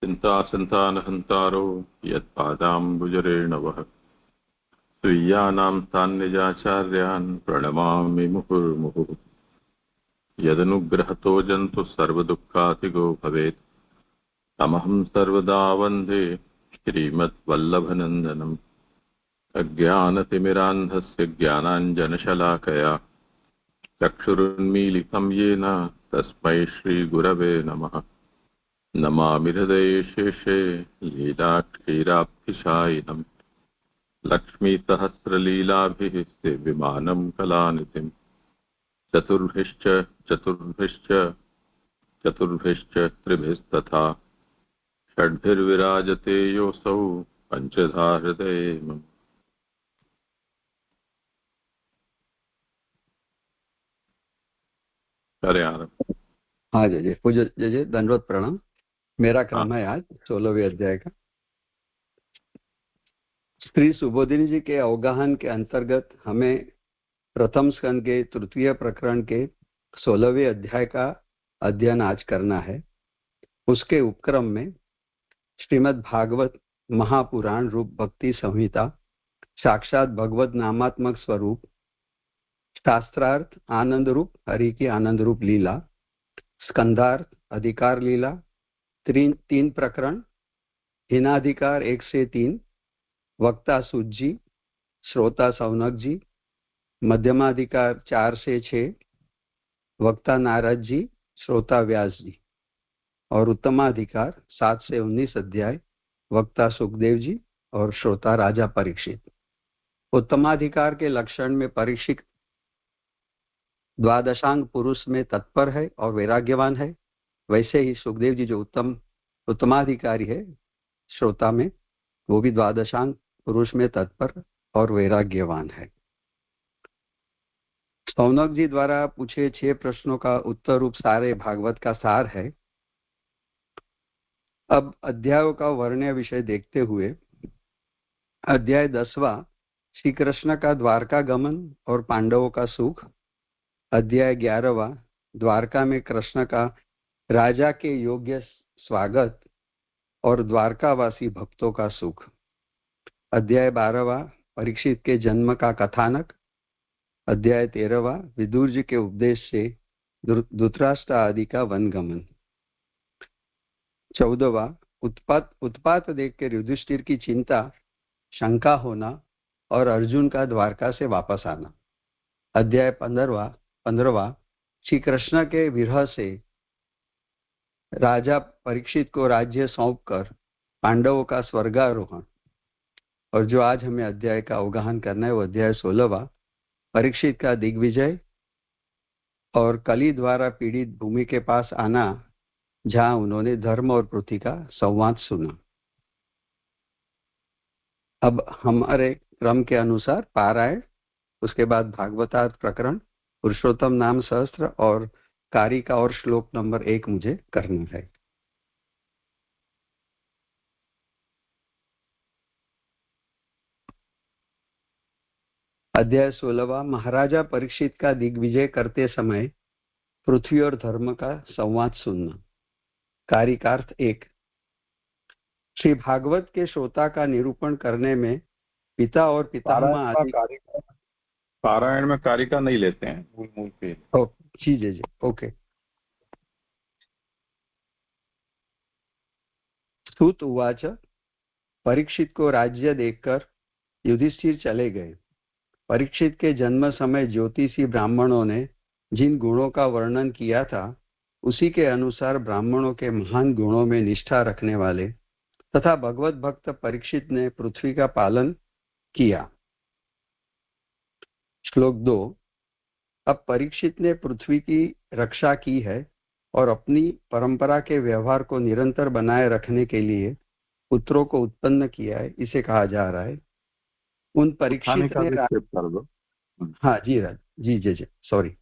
चिन्तासन्तानहन्तारो यत्पादाम्बुजरेणवः स्वीयानां तान्निजाचार्यान् प्रणमामि मुहुर्मुहुः। यदनुग्रहतो जन्तुः सर्वदुःखातिगो भवेत् तमहं सर्वदा वन्दे श्रीमद्वल्लभनन्दनम्। अज्ञानतिमिरान्धस्य ज्ञानाञ्जनशलाकया चक्षुरुन्मीलितं येन तस्मै श्रीगुरवे नमः। नमामि हृदये शेषे लीलाक्षीराब्धिशायिनम् लक्ष्मीसहस्रलीलाभिः सेव्यमानं कलानिधिम्। चतुर्भिश्च त्रिभिस्तथा षड्भिर्विराजते योऽसौ पञ्चधा हृदये मम। हाँ जय पूज्य जय दंडवत प्रणाम। मेरा क्रम है आज 16वें अध्याय का। श्री सुबोधिनी जी के अवगाहन के अंतर्गत हमें प्रथम स्कंद के तृतीय प्रकरण के 16वें अध्याय का अध्ययन आज करना है। उसके उपक्रम में श्रीमद् भागवत महापुराण रूप भक्ति संहिता, साक्षात भगवत नामात्मक स्वरूप, शास्त्रार्थ आनंद रूप हरि की आनंद रूप लीला, स्कंधार्थ अधिकार लीला, तीन प्रकरण, हिनाधिकार 1 से 3, वक्ता सूत जी, श्रोता सौनक जी, मध्यमाधिकार 4 से 6, वक्ता नारद जी, श्रोता व्यास जी, और उत्तमाधिकार 7 से 19 अध्याय, वक्ता सुखदेव जी और श्रोता राजा परीक्षित। उत्तमाधिकार के लक्षण में परीक्षित द्वादशांग पुरुष में तत्पर है और वैराग्यवान है, वैसे ही सुखदेव जी जो उत्तमाधिकारी है श्रोता में, वो भी द्वादशांग पुरुष में तत्पर और वैराग्यवान है। सौनक जी द्वारा पूछे 6 प्रश्नों का उत्तर रूप सारे भागवत का सार है। अब अध्यायों का वर्ण्य विषय देखते हुए अध्याय 10वां श्री कृष्ण का द्वारका गमन और पांडवों का सुख, अध्याय 11वां द्वारका में कृष्ण का राजा के योग्य स्वागत और द्वारकावासी भक्तों का सुख, अध्याय 12वां परीक्षित के जन्म का कथानक, अध्याय 13वां विदुर जी के उपदेश से धृतराष्ट्र आदि का वनगमन, 14वां उत्पात देखकर युधिष्ठिर की चिंता शंका होना और अर्जुन का द्वारका से वापस आना, अध्याय 15वां श्री कृष्ण के विरह से राजा परीक्षित को राज्य सौंपकर पांडवों का स्वर्गारोहण, और जो आज हमें अध्याय का अवगाहन करना है वो अध्याय 16वां परीक्षित का दिग्विजय और कली द्वारा पीड़ित भूमि के पास आना, जहां उन्होंने धर्म और पृथ्वी का संवाद सुना। अब हमारे क्रम के अनुसार पारायण, उसके बाद भागवतार्थ प्रकरण, पुरुषोत्तम नाम सहस्त्र और कारिका और श्लोक नंबर 1 मुझे करना है। अध्याय 16वां महाराजा परीक्षित का दिग्विजय करते समय पृथ्वी और धर्म का संवाद सुनना, कारिकार्थ 1। श्री भागवत के श्रोता का निरूपण करने में पिता और पितामह आदि पारायण में कारिका नहीं लेते हैं, मूल पे। जी ओके। सूत उवाच परीक्षित को राज्य देखकर युधिष्ठिर चले गए। परीक्षित के जन्म समय ज्योतिषी ब्राह्मणों ने जिन गुणों का वर्णन किया था, उसी के अनुसार ब्राह्मणों के महान गुणों में निष्ठा रखने वाले तथा भगवत भक्त परीक्षित ने पृथ्वी का पालन किया। श्लोक 2। अब परीक्षित ने पृथ्वी की रक्षा की है और अपनी परंपरा के व्यवहार को निरंतर बनाए रखने के लिए पुत्रों को उत्पन्न किया है, इसे कहा जा रहा है। उन परीक्षित ने सॉरी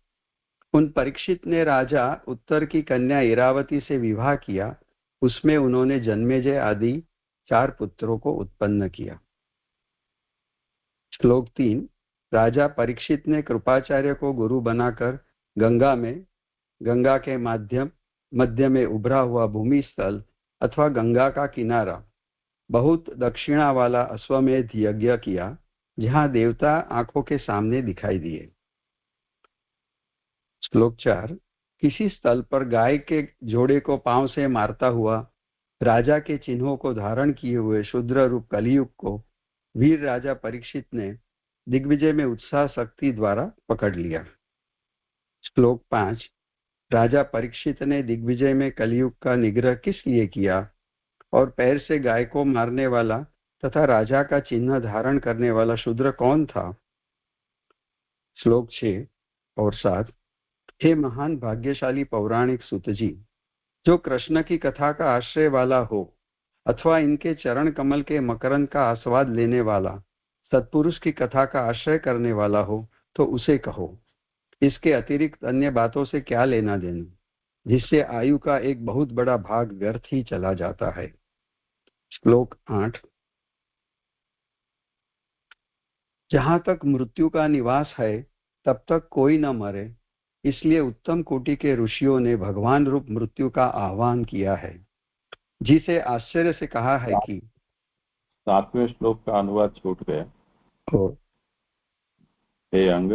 उन परीक्षित ने राजा उत्तर की कन्या इरावती से विवाह किया। उसमें उन्होंने जन्मेजय आदि 4 पुत्रों को उत्पन्न किया। श्लोक 3। राजा परीक्षित ने कृपाचार्य को गुरु बनाकर गंगा के मध्य में उभरा हुआ भूमि स्थल अथवा गंगा का किनारा बहुत दक्षिणा वाला अश्वमेध यज्ञ किया, जहां देवता आंखों के सामने दिखाई दिए। श्लोक 4। किसी स्थल पर गाय के जोड़े को पांव से मारता हुआ राजा के चिन्हों को धारण किए हुए शूद्र रूप कलियुग को वीर राजा परीक्षित ने दिग्विजय में उत्साह शक्ति द्वारा पकड़ लिया। श्लोक 5। राजा परीक्षित ने दिग्विजय में कलियुग का निग्रह किस लिए किया और पैर से गाय को मारने वाला तथा राजा का चिन्ह धारण करने वाला शूद्र कौन था? श्लोक 6 और 7। हे महान भाग्यशाली पौराणिक सुत जी, जो कृष्ण की कथा का आश्रय वाला हो अथवा इनके चरण कमल के मकरंद का आस्वाद लेने वाला सत्पुरुष की कथा का आश्रय करने वाला हो, तो उसे कहो। इसके अतिरिक्त अन्य बातों से क्या लेना देना, जिससे आयु का एक बहुत बड़ा भाग व्यर्थ ही चला जाता है। श्लोक 8। जहां तक मृत्यु का निवास है तब तक कोई न मरे, इसलिए उत्तम कोटि के ऋषियों ने भगवान रूप मृत्यु का आह्वान किया है, जिसे आश्चर्य से कहा है कि 7वें श्लोक का अनुवाद छूट गया। ओ, हे अंग,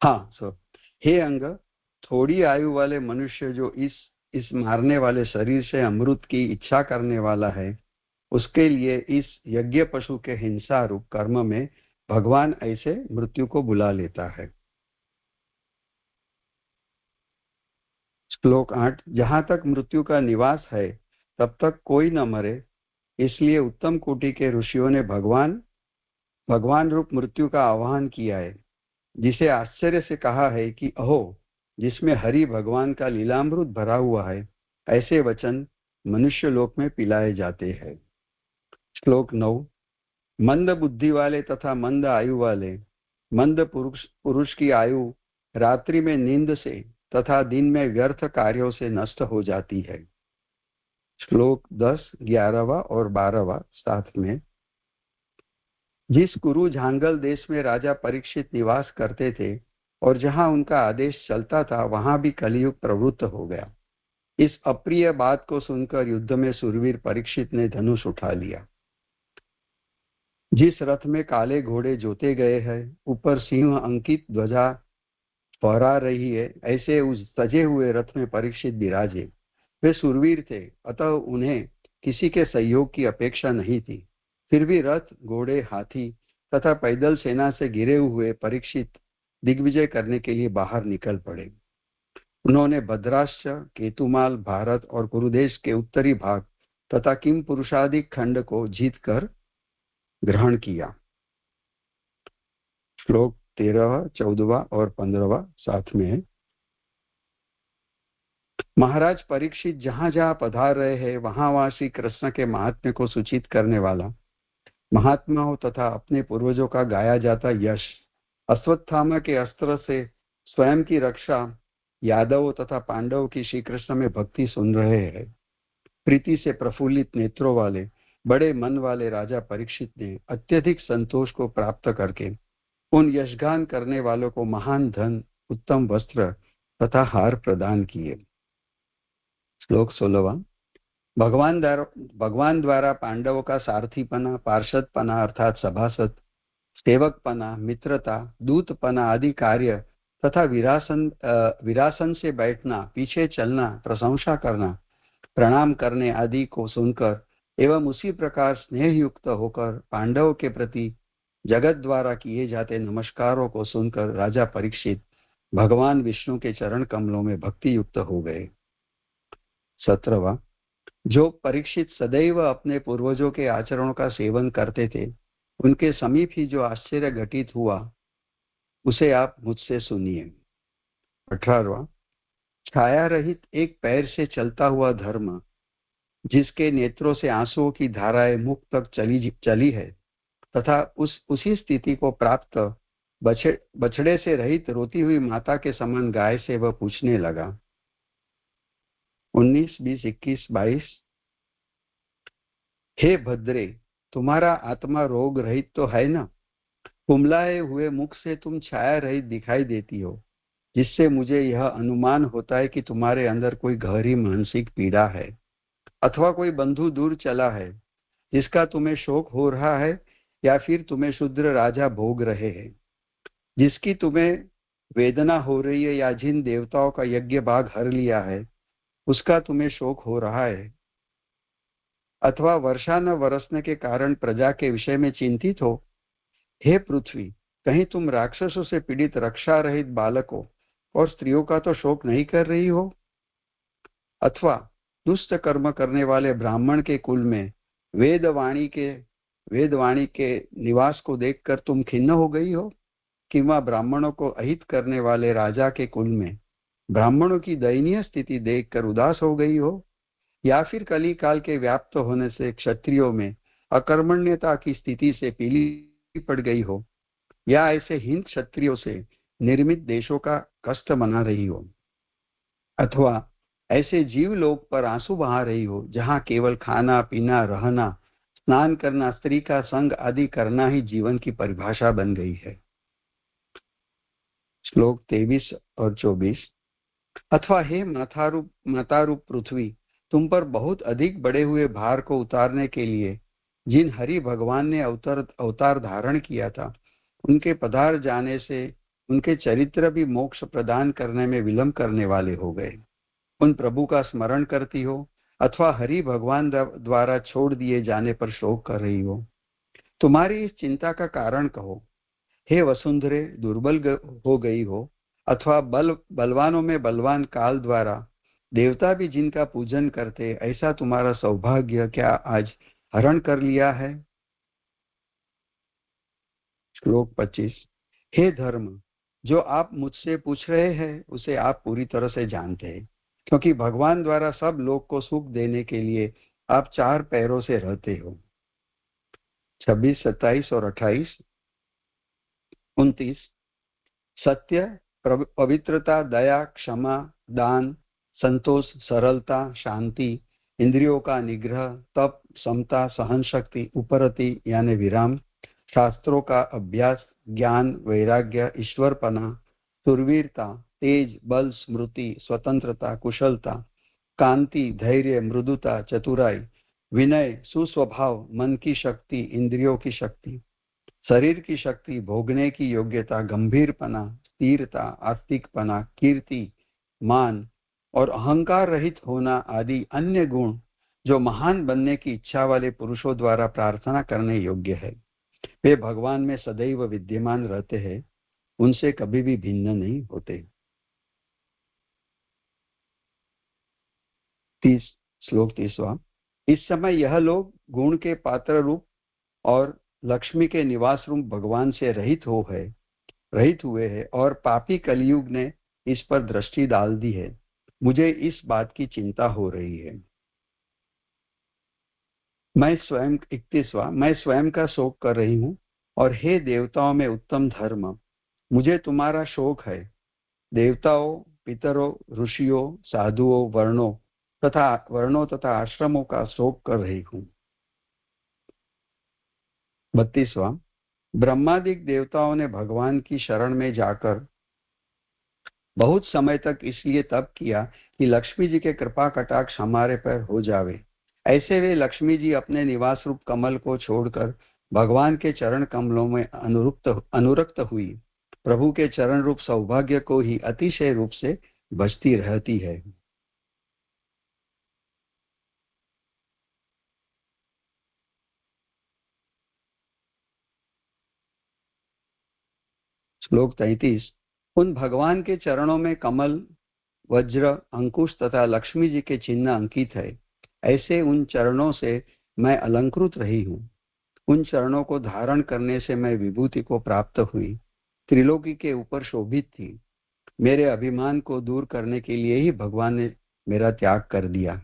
हाँ सो हे अंग, थोड़ी आयु वाले मनुष्य जो इस मारने वाले शरीर से अमृत की इच्छा करने वाला है, उसके लिए इस यज्ञ पशु के हिंसा रूप कर्म में भगवान ऐसे मृत्यु को बुला लेता है। श्लोक 8। जहां तक मृत्यु का निवास है तब तक कोई न मरे, इसलिए उत्तम कोटि के ऋषियों ने भगवान रूप मृत्यु का आह्वान किया है, जिसे आश्चर्य से कहा है कि अहो, जिसमें हरि भगवान का लीलामृत भरा हुआ है, ऐसे वचन मनुष्य लोक में पिलाए जाते हैं। श्लोक 9। मंद बुद्धि वाले तथा मंद आयु वाले मंद पुरुष की आयु रात्रि में नींद से तथा दिन में व्यर्थ कार्यों से नष्ट हो जाती है। श्लोक 10, 11वां और 12वां साथ में। जिस कुरु झांगल देश में राजा परीक्षित निवास करते थे और जहां उनका आदेश चलता था, वहां भी कलियुग प्रवृत्त हो गया। इस अप्रिय बात को सुनकर युद्ध में सुरवीर परीक्षित ने धनुष उठा लिया। जिस रथ में काले घोड़े जोते गए हैं, ऊपर सिंह अंकित ध्वजा फहरा रही है, ऐसे उस सजे हुए रथ में परीक्षित विराजे। वे सुरवीर थे, अतः उन्हें किसी के सहयोग की अपेक्षा नहीं थी। फिर भी रथ, घोड़े, हाथी तथा पैदल सेना से घिरे हुए परीक्षित दिग्विजय करने के लिए बाहर निकल पड़े। उन्होंने भद्राश्च, केतुमाल, भारत और कुरुदेश के उत्तरी भाग तथा किम पुरुषादि खंड को जीतकर ग्रहण किया। श्लोक 13, 14 और 15 साथ में है। महाराज परीक्षित जहां जहां पधार रहे हैं, वहां वहां श्री कृष्ण के महात्म्य को सूचित करने वाला महात्माओं तथा अपने पूर्वजों का गाया जाता यश, अश्वत्थामा के अस्त्र से स्वयं की रक्षा, यादवों तथा पांडवों की श्री कृष्ण में भक्ति सुन रहे हैं। प्रीति से प्रफुल्लित नेत्रों वाले बड़े मन वाले राजा परीक्षित ने अत्यधिक संतोष को प्राप्त करके उन यशगान करने वालों को महान धन, उत्तम वस्त्र तथा हार प्रदान किए। श्लोक 16। भगवान द्वारा पांडवों का सारथीपना, पार्षदपना अर्थात सभासद, सेवकपना, मित्रता, दूतपना आदि कार्य तथा विरासन से बैठना, पीछे चलना, प्रशंसा करना, प्रणाम करने आदि को सुनकर एवं उसी प्रकार स्नेह युक्त होकर पांडवों के प्रति जगत द्वारा किए जाते नमस्कारों को सुनकर राजा परीक्षित भगवान विष्णु के चरण कमलों में भक्ति युक्त हो गए। 17वां। जो परीक्षित सदैव अपने पूर्वजों के आचरणों का सेवन करते थे, उनके समीप ही जो आश्चर्य घटित हुआ, उसे आप मुझसे सुनिए। 18वां। छाया रहित एक पैर से चलता हुआ धर्म, जिसके नेत्रों से आंसुओं की धाराएं मुख तक चली है तथा उसी स्थिति को प्राप्त बछड़े से रहित रोती हुई माता के समान गाय से वह पूछने लगा। 19, 20, 21, 22। हे भद्रे, तुम्हारा आत्मा रोग रहित तो है ना? कुमलाए हुए मुख से तुम छाया रहित दिखाई देती हो, जिससे मुझे यह अनुमान होता है कि तुम्हारे अंदर कोई गहरी मानसिक पीड़ा है। अथवा कोई बंधु दूर चला है जिसका तुम्हें शोक हो रहा है, या फिर तुम्हें शूद्र राजा भोग रहे हैं जिसकी तुम्हें वेदना हो रही है, या जिन देवताओं का यज्ञ भाग हर लिया है उसका तुम्हें शोक हो रहा है, अथवा वर्षा न बरसने के कारण प्रजा के विषय में चिंतित हो। हे पृथ्वी, कहीं तुम राक्षसों से पीड़ित रक्षा रहित बालकों और स्त्रियों का तो शोक नहीं कर रही हो, अथवा दुष्ट कर्म करने वाले ब्राह्मण के कुल में वेदवाणी के निवास को देखकर तुम खिन्न हो गई हो, किंवा ब्राह्मणों को अहित करने वाले राजा के कुल में ब्राह्मणों की दयनीय स्थिति देखकर उदास हो गई हो, या फिर कली काल के व्याप्त होने से क्षत्रियों में अकर्मण्यता की स्थिति से पीली पड़ गई हो, या ऐसे हिंद क्षत्रियों से निर्मित देशों का कष्ट मना रही हो, अथवा ऐसे जीव लोक पर आंसू बहा रही हो जहां केवल खाना पीना, रहना, स्नान करना, स्त्री का संग आदि करना ही जीवन की परिभाषा बन गई है। श्लोक 23 और 24। अथवा हे मातारूप पृथ्वी, तुम पर बहुत अधिक बढ़े हुए भार को उतारने के लिए जिन हरि भगवान ने अवतार धारण किया था, उनके पधार जाने से उनके चरित्र भी मोक्ष प्रदान करने में विलंब करने वाले हो गए। उन प्रभु का स्मरण करती हो, अथवा हरि भगवान द्वारा छोड़ दिए जाने पर शोक कर रही हो। तुम्हारी इस चिंता का कारण कहो। हे वसुंधरे, दुर्बल हो गई हो, अथवा बलवानों में बलवान काल द्वारा देवता भी जिनका पूजन करते, ऐसा तुम्हारा सौभाग्य क्या आज हरण कर लिया है। श्लोक 25। हे धर्म, जो आप मुझसे पूछ रहे हैं उसे आप पूरी तरह से जानते हैं, क्योंकि भगवान द्वारा सब लोग को सुख देने के लिए आप चार पैरों से रहते हो। 26, 27 और 28, 29। सत्य, पवित्रता, दया, क्षमा, दान, संतोष, सरलता, शांति, इंद्रियों का निग्रह, तप, समता, सहन शक्ति, उपरति यानी विराम, शास्त्रों का अभ्यास, ज्ञान, वैराग्य, ईश्वरपना, सुरवीरता, तेज, बल, स्मृति, स्वतंत्रता, कुशलता, कांति, धैर्य, मृदुता, चतुराई, विनय, सुस्वभाव, मन की शक्ति, इंद्रियों की शक्ति, शरीर की शक्ति, भोगने की योग्यता, गंभीरपना, स्थिरता, आस्तिकपना, कीर्ति, मान और अहंकार रहित होना आदि अन्य गुण जो महान बनने की इच्छा वाले पुरुषों द्वारा प्रार्थना करने योग्य है, वे भगवान में सदैव विद्यमान रहते हैं, उनसे कभी भी भिन्न नहीं होते। 30, श्लोक 30वां। इस समय यह लोग गुण के पात्र रूप और लक्ष्मी के निवास रूप भगवान से रहित हुए हैं, और पापी कलयुग ने इस पर दृष्टि डाल दी है। मुझे इस बात की चिंता हो रही है। मैं स्वयं 31वां, मैं स्वयं का शोक कर रही हूं, और हे देवताओं में उत्तम धर्म, मुझे तुम्हारा शोक है। देवताओं, पितरों, ऋषियों, साधुओं, वर्णों तथा आश्रमों का शोक कर रही हूं। 32वां। ब्रह्मादिक देवताओं ने भगवान की शरण में जाकर बहुत समय तक इसलिए तप किया कि लक्ष्मी जी के कृपा कटाक्ष हमारे पर हो जावे। ऐसे वे लक्ष्मी जी अपने निवास रूप कमल को छोड़कर भगवान के चरण कमलों में अनुरक्त हुई प्रभु के चरण रूप सौभाग्य को ही अतिशय रूप से बचती रहती है। श्लोक 33। उन भगवान के चरणों में कमल, वज्र, अंकुश तथा लक्ष्मी जी के चिन्ह अंकित है। ऐसे उन चरणों से मैं अलंकृत रही हूं। उन चरणों को धारण करने से मैं विभूति को प्राप्त हुई, त्रिलोकी के ऊपर शोभित थी। मेरे अभिमान को दूर करने के लिए ही भगवान ने मेरा त्याग कर दिया।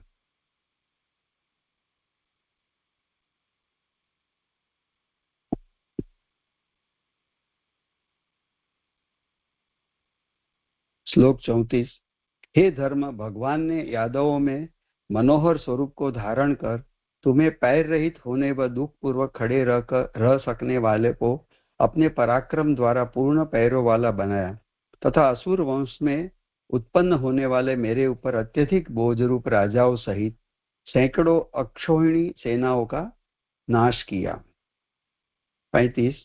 श्लोक 34। हे धर्म, भगवान ने यादवों में मनोहर स्वरूप को धारण कर तुम्हें पैर रहित होने व दुख पूर्वक खड़े रह सकने वाले को अपने पराक्रम द्वारा पूर्ण पैरों वाला बनाया, तथा असुर वंश में उत्पन्न होने वाले मेरे ऊपर अत्यधिक बोझ रूप राजाओं सहित सैकड़ों अक्षोहिणी सेनाओं का नाश किया। 35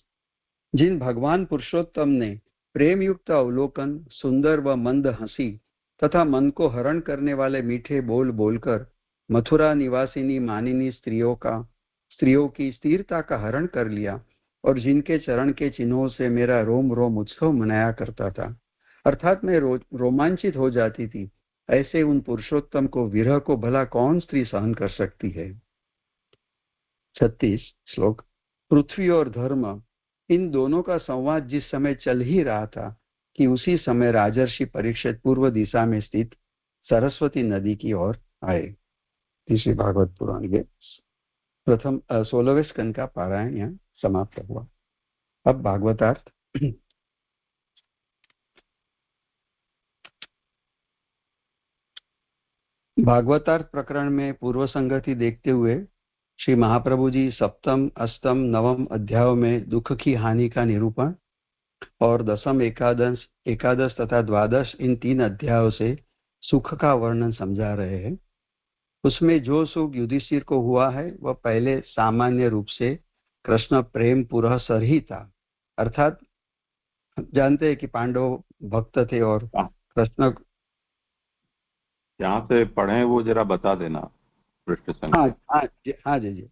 जिन भगवान पुरुषोत्तम ने प्रेम युक्त अवलोकन, सुंदर व मंद हंसी तथा मन को हरण करने वाले मीठे बोल बोलकर मथुरा निवासिनी मानिनी स्त्रियों की स्थिरता का हरण कर लिया, और जिनके चरण के चिन्हों से मेरा रोम रोम उत्सव मनाया करता था, अर्थात मैं रोमांचित हो जाती थी, ऐसे उन पुरुषोत्तम को विरह को भला कौन स्त्री सहन कर सकती है। 36 श्लोक पृथ्वी और धर्म, इन दोनों का संवाद जिस समय चल ही रहा था कि उसी समय राजर्षि परीक्षित पूर्व दिशा में स्थित सरस्वती नदी की ओर आए। तीसरी भागवत पुराण के प्रथम 16वें स्कंद का पारायण यहाँ समाप्त हुआ। अब भागवतार्थ। भागवतार्थ प्रकरण में पूर्व संगति देखते हुए श्री महाप्रभु जी सप्तम, अष्टम, नवम अध्यायों में दुख की हानि का निरूपण और दसम, एकादश तथा द्वादश, इन 3 अध्यायों से सुख का वर्णन समझा रहे हैं। उसमें जो सुख युधिष्ठिर को हुआ है वह पहले सामान्य रूप से कृष्ण प्रेम पुरःसर ही था, अर्थात जानते हैं कि पांडव भक्त थे और कृष्ण। जहाँ से पढ़े वो जरा बता देना पृष्ठ संख्या। हाँ जी जी,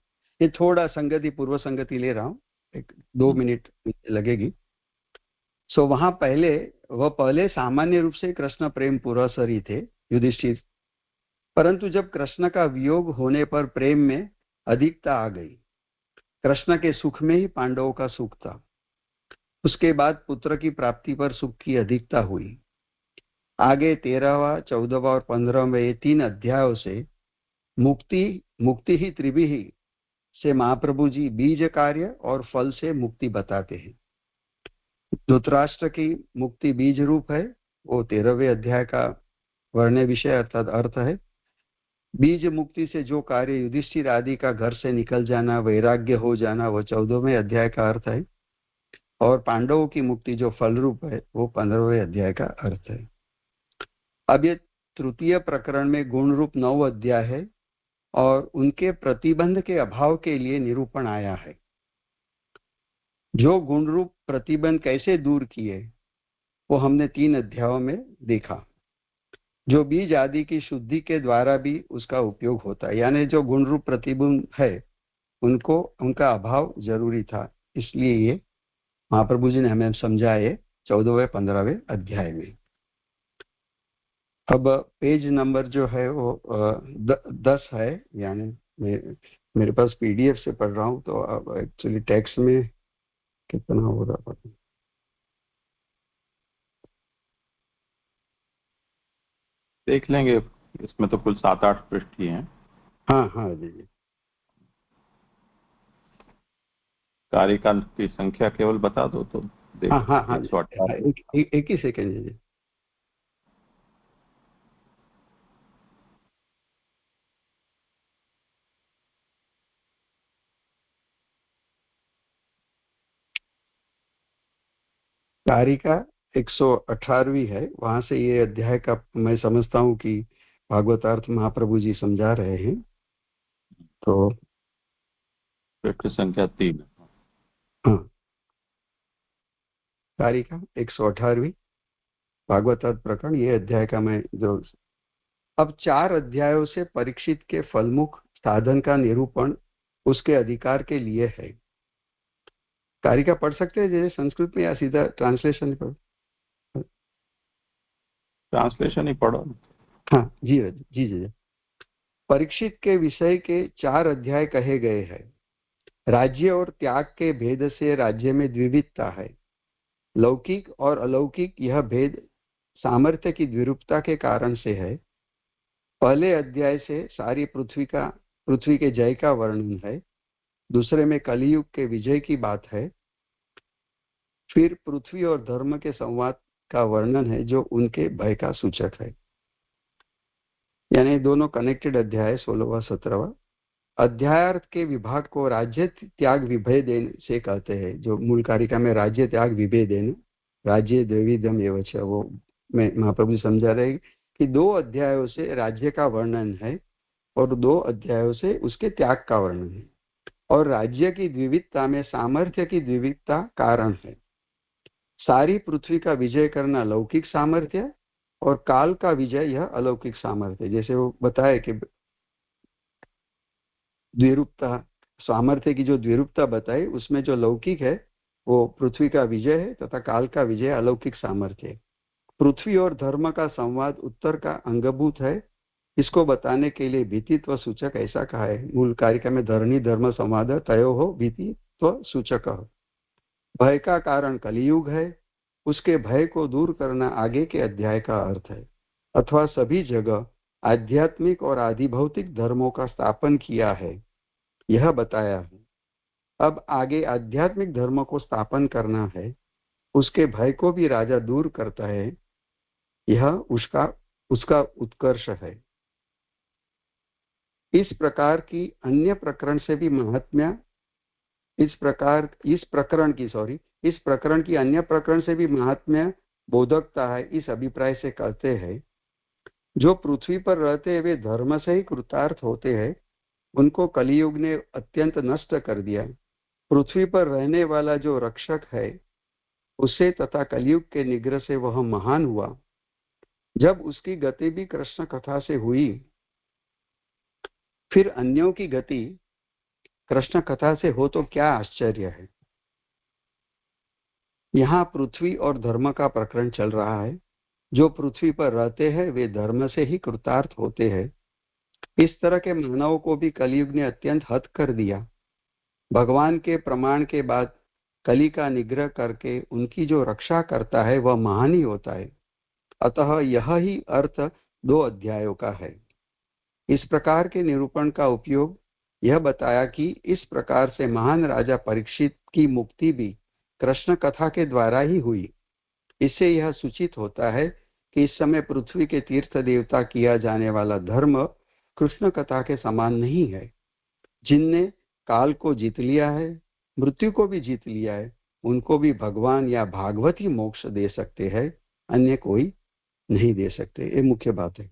ये थोड़ा संगति पूर्व संगति ले रहा हूँ, 1-2 मिनट लगेगी। सो वहां पहले सामान्य रूप से कृष्ण प्रेम पुरःसर ही थे युधिष्ठिर, परंतु जब कृष्ण का वियोग होने पर प्रेम में अधिकता आ गई। कृष्ण के सुख में ही पांडवों का सुख था। उसके बाद पुत्र की प्राप्ति पर सुख की अधिकता हुई। आगे 13वां, 14वां और 15वें ये 3 अध्यायों से मुक्ति ही त्रिभिः से महाप्रभु जी बीज कार्य और फल से मुक्ति बताते हैं। धृतराष्ट्र की मुक्ति बीज रूप है, वो 13वें अध्याय का वर्ण्य विषय अर्थात अर्थ है। बीज मुक्ति से जो कार्य युधिष्ठिर आदि का घर से निकल जाना, वैराग्य हो जाना, वो 14वें अध्याय का अर्थ है। और पांडवों की मुक्ति जो फल रूप है वो 15वें अध्याय का अर्थ है। अब ये तृतीय प्रकरण में गुण रूप 9 अध्याय है और उनके प्रतिबंध के अभाव के लिए निरूपण आया है। जो गुण रूप प्रतिबंध कैसे दूर किए वो हमने 3 अध्यायों में देखा। जो बीज आदि की शुद्धि के द्वारा भी उसका उपयोग होता है, यानी जो गुण रूप प्रतिबंध है उनका अभाव जरूरी था, इसलिए ये महाप्रभु जी ने हमें समझाए 14वें 15वें अध्याय में। अब पेज नंबर जो है वो 10 है, यानी मेरे पास पीडीएफ से पढ़ रहा हूँ, तो अब एक्चुअली टेक्स्ट में कितना हो रहा पता। देख लेंगे, इसमें तो कुल 7-8 पृष्ठ ही हैं। हाँ जी जी। कारिका की संख्या केवल बता दो तो देख। हाँ 118। एक ही सेकेंड जी। कारिका 118वीं है, वहां से ये अध्याय का मैं समझता हूँ कि भागवतार्थ महाप्रभु जी समझा रहे हैं। तो पृष्ठ संख्या 3। हाँ, कारिका 118वीं भागवतार्थ प्रकरण, ये अध्याय का मैं जो अब 4 अध्यायों से परीक्षित के फलमुख साधन का निरूपण उसके अधिकार के लिए है। कारिका पढ़ सकते हैं जैसे संस्कृत में या सीधा ट्रांसलेशन पढ़? ट्रांसलेशन ही पढ़ो। हाँ जी जी जी। परीक्षित के विषय के 4 अध्याय कहे गए हैं। राज्य और त्याग के भेद से राज्य में द्विविधता है। लौकिक और अलौकिक यह भेद सामर्थ्य की द्विरूपता के कारण से है। पहले अध्याय से सारी पृथ्वी के जय का वर्णन है। दूसरे में कलियुग के विजय की बात है। फिर पृथ्वी और धर्म के संवाद का वर्णन है जो उनके भय का सूचक है। यानी दोनों कनेक्टेड अध्याय 16वां 17वां। अध्यायार्थ के विभाग को राज्य त्याग विभेदेन से कहते हैं, जो मूल कारिका में राज्य त्याग विभेदेन, राज्य द्विविधम एवच, वो मैं महाप्रभु समझा रहे कि 2 अध्यायों से राज्य का वर्णन है और 2 अध्यायों से उसके त्याग का वर्णन है। और राज्य की द्विविधता में सामर्थ्य की द्विविधता कारण है। सारी पृथ्वी का विजय करना लौकिक सामर्थ्य और काल का विजय यह अलौकिक सामर्थ्य। जैसे वो बताए कि द्विरूपता, सामर्थ्य की जो द्विरूपता बताई उसमें जो लौकिक है वो पृथ्वी का विजय है तथा काल का विजय अलौकिक सामर्थ्य है। पृथ्वी और धर्म का संवाद उत्तर का अंगभूत है। इसको बताने के लिए भीतित्व सूचक ऐसा कहा है। मूल कारिका में धरणी धर्म संवाद तयो हो भीतित्व सूचक। भय का कारण कलियुग है, उसके भय को दूर करना आगे के अध्याय का अर्थ है। अथवा सभी जगह आध्यात्मिक और आधिभौतिक धर्मों का स्थापन किया है, यह बताया है। अब आगे आध्यात्मिक धर्म को स्थापन करना है, उसके भय को भी राजा दूर करता है, यह उसका उत्कर्ष है। इस प्रकार की अन्य प्रकरण से भी महात्म्य इस प्रकरण की अन्य प्रकरण से भी महात्म्य बोधकता है, इस अभिप्राय से कहते हैं जो पृथ्वी पर रहते हैं वे धर्म से ही कृतार्थ होते हैं, उनको कलियुग ने अत्यंत नष्ट कर दिया। पृथ्वी पर रहने वाला जो रक्षक है उसे तथा कलियुग के निग्रह से वह महान हुआ। जब उसकी गति भी कृष्ण कथा से हुई, फिर अन्यों की गति कृष्ण कथा से हो तो क्या आश्चर्य है। यहाँ पृथ्वी और धर्म का प्रकरण चल रहा है। जो पृथ्वी पर रहते हैं वे धर्म से ही कृतार्थ होते हैं। इस तरह के मानवों को भी कलियुग ने अत्यंत हत कर दिया। भगवान के प्रमाण के बाद कली का निग्रह करके उनकी जो रक्षा करता है वह महान ही होता है। अतः यह ही अर्थ 2 अध्यायों का है। इस प्रकार के निरूपण का उपयोग यह बताया कि इस प्रकार से महान राजा परीक्षित की मुक्ति भी कृष्ण कथा के द्वारा ही हुई। इससे यह सूचित होता है कि इस समय पृथ्वी के तीर्थ देवता किया जाने वाला धर्म कृष्ण कथा के समान नहीं है। जिनने काल को जीत लिया है, मृत्यु को भी जीत लिया है, उनको भी भगवान या भागवत ही मोक्ष दे सकते हैं, अन्य कोई नहीं दे सकते। ये मुख्य बात है।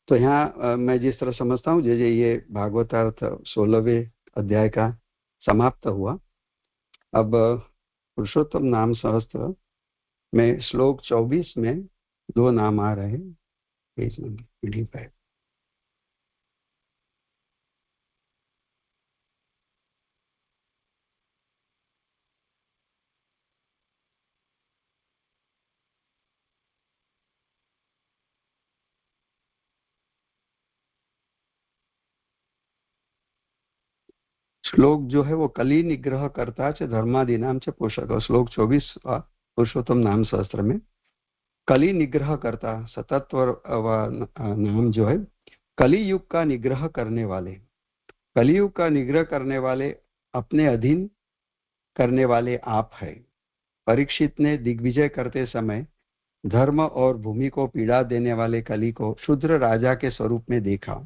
तो यहाँ मैं जिस तरह समझता हूँ जैसे ये भागवतार्थ 16वें अध्याय का समाप्त हुआ। अब पुरुषोत्तम नाम सहस्त्र में श्लोक 24 में 2 नाम आ रहे हैं। Page number 25। श्लोक जो है वो कली निग्रह करता च धर्मादि नाम च पोषक। श्लोक 24 पुरुषोत्तम नाम शास्त्र में कली निग्रह करता सतत्व नाम जो है कली युग का निग्रह करने वाले, कलियुग का निग्रह करने वाले अपने अधीन करने वाले आप है। परीक्षित ने दिग्विजय करते समय धर्म और भूमि को पीड़ा देने वाले कली को शूद्र राजा के स्वरूप में देखा।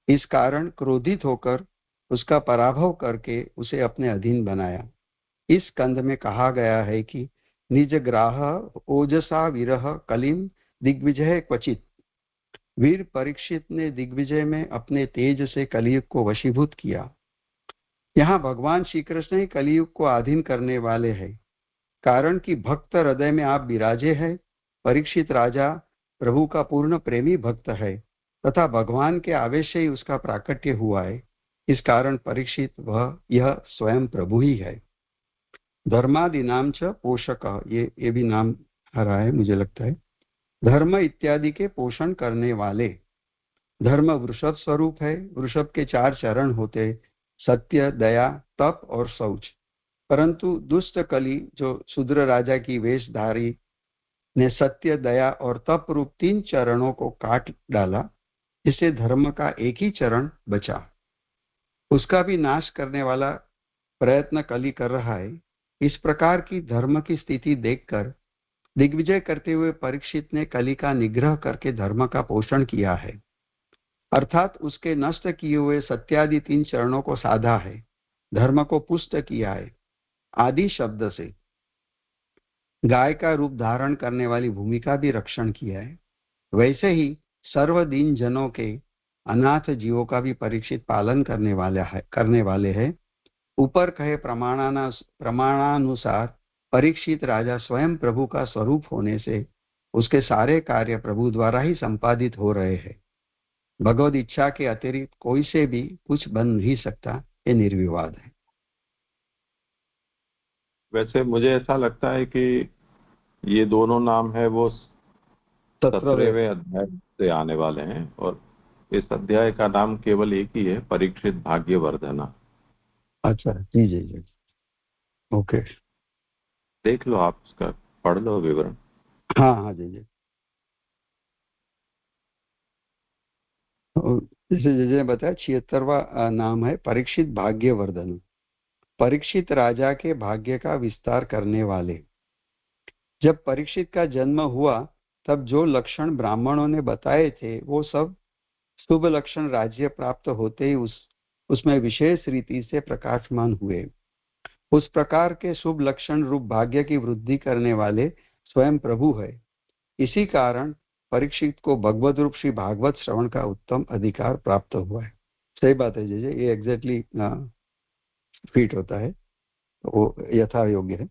इस कारण क्रोधित होकर उसका पराभव करके उसे अपने अधीन बनाया। इस स्कंद में कहा गया है कि निज ग्राह ओजसा विरह कलिम दिग्विजय क्वचित। वीर परीक्षित ने दिग्विजय में अपने तेज से कलियुग को वशीभूत किया। यहाँ भगवान श्री कृष्ण ही कलियुग को अधीन करने वाले हैं, कारण कि भक्त हृदय में आप विराजे हैं। परीक्षित राजा प्रभु का पूर्ण प्रेमी भक्त है तथा भगवान के आवेश से ही उसका प्राकट्य हुआ है। इस कारण परीक्षित वह यह स्वयं प्रभु ही है। धर्मादि नाम च पोषक, ये भी नाम आ रहा है मुझे लगता है। धर्म इत्यादि के पोषण करने वाले। धर्म वृषभ स्वरूप है। वृषभ के 4 चरण होते, सत्य, दया, तप और शौच। परंतु दुष्ट कली जो शूद्र राजा की वेशधारी ने सत्य, दया और तप रूप 3 चरणों को काट डाला, जिससे धर्म का एक ही चरण बचा। उसका भी नाश करने वाला प्रयत्न कली कर रहा है। इस प्रकार की धर्म की स्थिति देखकर दिग्विजय करते हुए परीक्षित ने कली का निग्रह करके धर्म का पोषण किया है, अर्थात उसके नष्ट किए हुए सत्यादि 3 चरणों को साधा है, धर्म को पुष्ट किया है। आदि शब्द से गाय का रूप धारण करने वाली भूमि का भी रक्षण किया है। वैसे ही सर्वदीन जनों के अनाथ जीवों का भी परीक्षित पालन करने वाले हैं। ऊपर कहे प्रमाणानुसार परीक्षित राजा स्वयं प्रभु का स्वरूप होने से उसके सारे कार्य प्रभु द्वारा ही संपादित हो रहे हैं। भगवद इच्छा के अतिरिक्त कोई से भी कुछ बन नहीं सकता, ये निर्विवाद है। वैसे मुझे ऐसा लगता है कि ये दोनों नाम है वो 17वें अध्याय से आने वाले हैं, और इस अध्याय का नाम केवल एक ही है, परीक्षित भाग्यवर्धना। अच्छा, जी जी जी, ओके, देख लो, आप उसका पढ़ लो विवरण। हाँ हाँ जी जी। जैसे जैसे बताया 76वां नाम है परीक्षित भाग्यवर्धन, परीक्षित राजा के भाग्य का विस्तार करने वाले। जब परीक्षित का जन्म हुआ तब जो लक्षण ब्राह्मणों ने बताए थे वो सब शुभ लक्षण राज्य प्राप्त होते ही उसमें विशेष रीति से प्रकाशमान हुए। उस प्रकार के शुभ लक्षण रूप भाग्य की वृद्धि करने वाले स्वयं प्रभु है। इसी कारण परीक्षित को भगवद रूप श्री भागवत श्रवण का उत्तम अधिकार प्राप्त हुआ है। सही बात है जी, ये एग्जैक्टली फिट होता है, तो वो यथा योग्य है।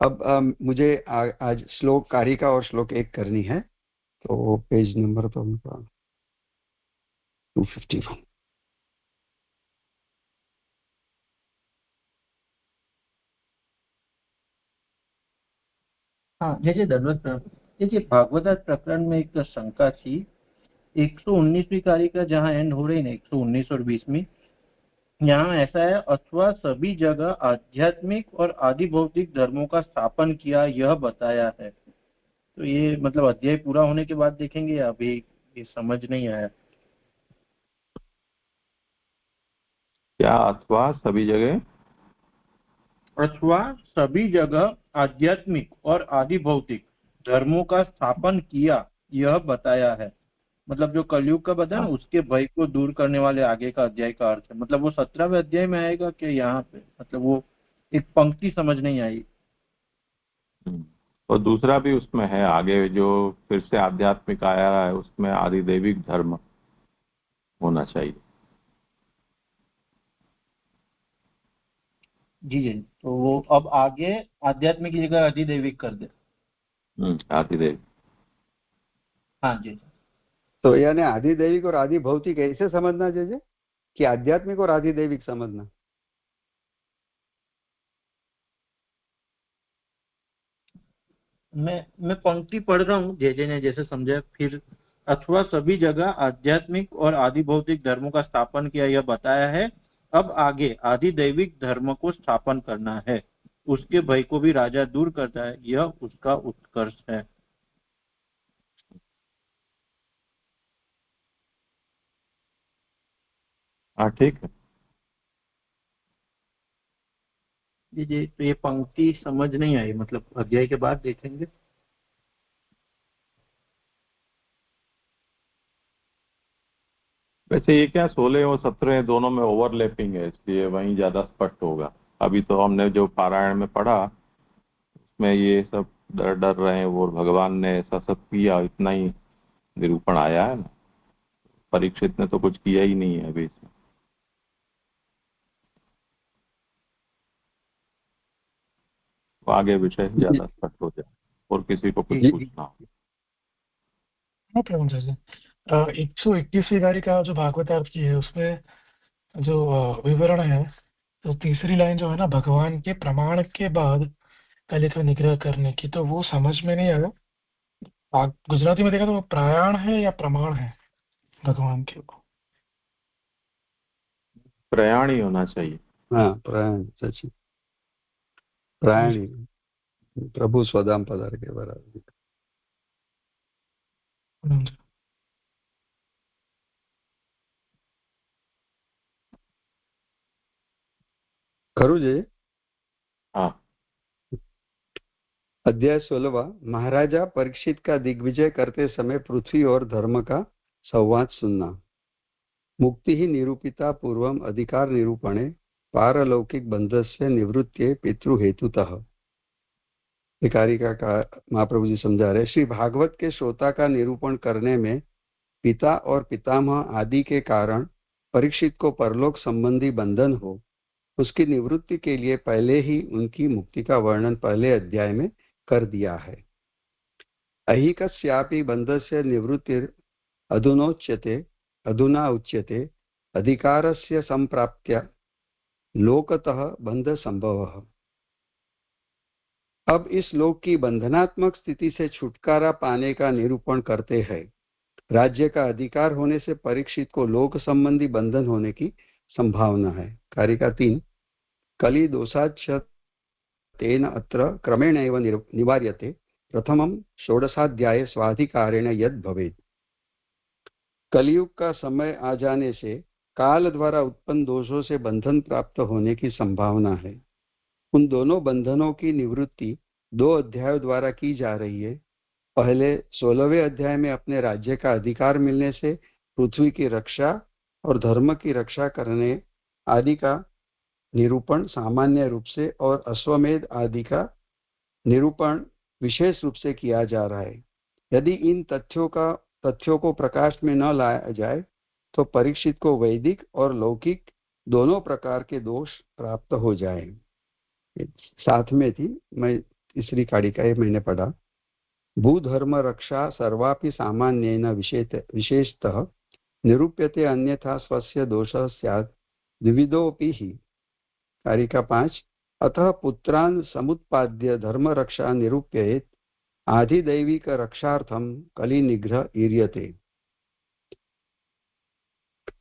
अब मुझे आज श्लोक कारिका और श्लोक 1 करनी है, तो पेज नंबर तो उनका 251। हाँ, जैसे धन्यवाद प्रणाम। देखिए, भागवत प्रकरण में एक शंका थी। 119वीं कारिका जहाँ एंड हो रही है ना, 119 और 20वीं, यहाँ ऐसा है, अथवा सभी जगह आध्यात्मिक और आदि भौतिक धर्मों का स्थापन किया यह बताया है। तो ये मतलब अध्याय पूरा होने के बाद देखेंगे, अभी ये समझ नहीं आया। क्या अथवा सभी जगह? अथवा सभी जगह आध्यात्मिक और आदि भौतिक धर्मों का स्थापन किया यह बताया है। मतलब जो कलयुग का बताया ना, उसके भय को दूर करने वाले आगे का अध्याय का अर्थ है। मतलब वो 17वें अध्याय में आएगा कि यहाँ पे, मतलब वो एक पंक्ति समझ नहीं आई। और दूसरा भी उसमें है आगे, जो फिर से आध्यात्मिक आया है, उसमें आदिदैविक धर्म होना चाहिए। जी जी, तो वो अब आगे आध्यात्मिक की जगह अधिदैविक कर दे। आदिदैविक। हाँ जी। तो यानी आदि दैविक और आदि भौतिक ऐसे समझना जैसे कि आध्यात्मिक और आदि दैविक समझना। मैं पंक्ति पढ़ रहा हूँ, जे ने जैसे समझा। फिर अथवा सभी जगह आध्यात्मिक और आदि भौतिक धर्मों का स्थापन किया यह बताया है। अब आगे आदि दैविक धर्म को स्थापन करना है। उसके भय को भी राजा दूर करता है, यह उसका उत्कर्ष है। हाँ, ठीक है। जी, तो ये पंक्ति समझ नहीं आई, मतलब अध्याय के बाद देखेंगे। वैसे ये क्या 16 और 17 दोनों में ओवरलैपिंग है, इसलिए वहीं ज्यादा स्पष्ट होगा। अभी तो हमने जो पारायण में पढ़ा उसमें ये सब डर डर रहे हैं वो, भगवान ने ऐसा सब किया, इतना ही निरूपण आया है ना। परीक्षित ने तो कुछ किया ही नहीं है अभी इसमें। तो आगे विषय ज्यादा स्पष्ट हो जाए, और किसी को कुछ पूछना हो। No problem sir. 121वीं गाड़ी का जो भागवतार्थ की है उसमें जो विवरण है, तो तीसरी लाइन जो है ना, भगवान के प्रमाण के बाद कली का निग्रह करने की, तो वो समझ में नहीं आया। गुजराती में देखा तो वो प्रयाण है या प्रमाण है भगवान के? प्रयाण ही होना चाहिए। हाँ, प्रयाण, सची प्रयाण ही। प्रभु स्वधाम पधार के बराबर। खरू जी। हाँ। अध्याय 16वां, महाराजा परीक्षित का दिग्विजय करते समय पृथ्वी और धर्म का संवाद सुनना। मुक्ति ही निरूपिता पूर्वम अधिकार निरूपणे पारलौकिक बंधस्य निवृत्ति पितृहेतुतः। कारिका का महाप्रभु जी समझा रहे, श्री भागवत के श्रोता का निरूपण करने में पिता और पितामह आदि के कारण परीक्षित को परलोक संबंधी बंधन हो, उसकी निवृत्ति के लिए पहले ही उनकी मुक्ति का वर्णन पहले अध्याय में कर दिया है। ऐहिकस्यापि बंधस्य निवृत्तिर अधुना उच्यते अधिकारस्य संप्राप्त्या लोकतः बंध संभवः। अब इस लोक की बंधनात्मक स्थिति से छुटकारा पाने का निरूपण करते हैं। राज्य का अधिकार होने से परीक्षित को लोक संबंधी बंधन होने की संभावना है। कारिका 3 कलि दोषाच्च तेन अत्र क्रमेण एव निवार्यते प्रथमं षोडशाध्याये स्वाधिकारेण यद भवेत्। कलयुग का समय आ जाने से काल द्वारा उत्पन्न दोषों से बंधन प्राप्त होने की संभावना है। उन दोनों बंधनों की निवृत्ति 2 अध्यायों द्वारा की जा रही है। पहले 16वें अध्याय में अपने राज्य का अधिकार मिलने से पृथ्वी की रक्षा और धर्म की रक्षा करने आदि का निरूपण सामान्य रूप से और अश्वमेध आदि का निरूपण विशेष रूप से किया जा रहा है। यदि इन तथ्यों को प्रकाश में न लाया जाए तो परीक्षित को वैदिक और लौकिक दोनों प्रकार के दोष प्राप्त हो जाए। साथ में थी मैं तीसरी कारिका मैंने पढ़ा, भूधर्म रक्षा सर्वापि सामान्येन विशेषतः निरूप्यते अन्यथा स्वस्य दोषः स्यात् द्विविधोऽपि हि। कारिका 5 अतः पुत्रान् समुत्पाद्य धर्म रक्षा निरूप्येत आधिदैविक रक्षार्थम कलि निग्रह ईर्यते।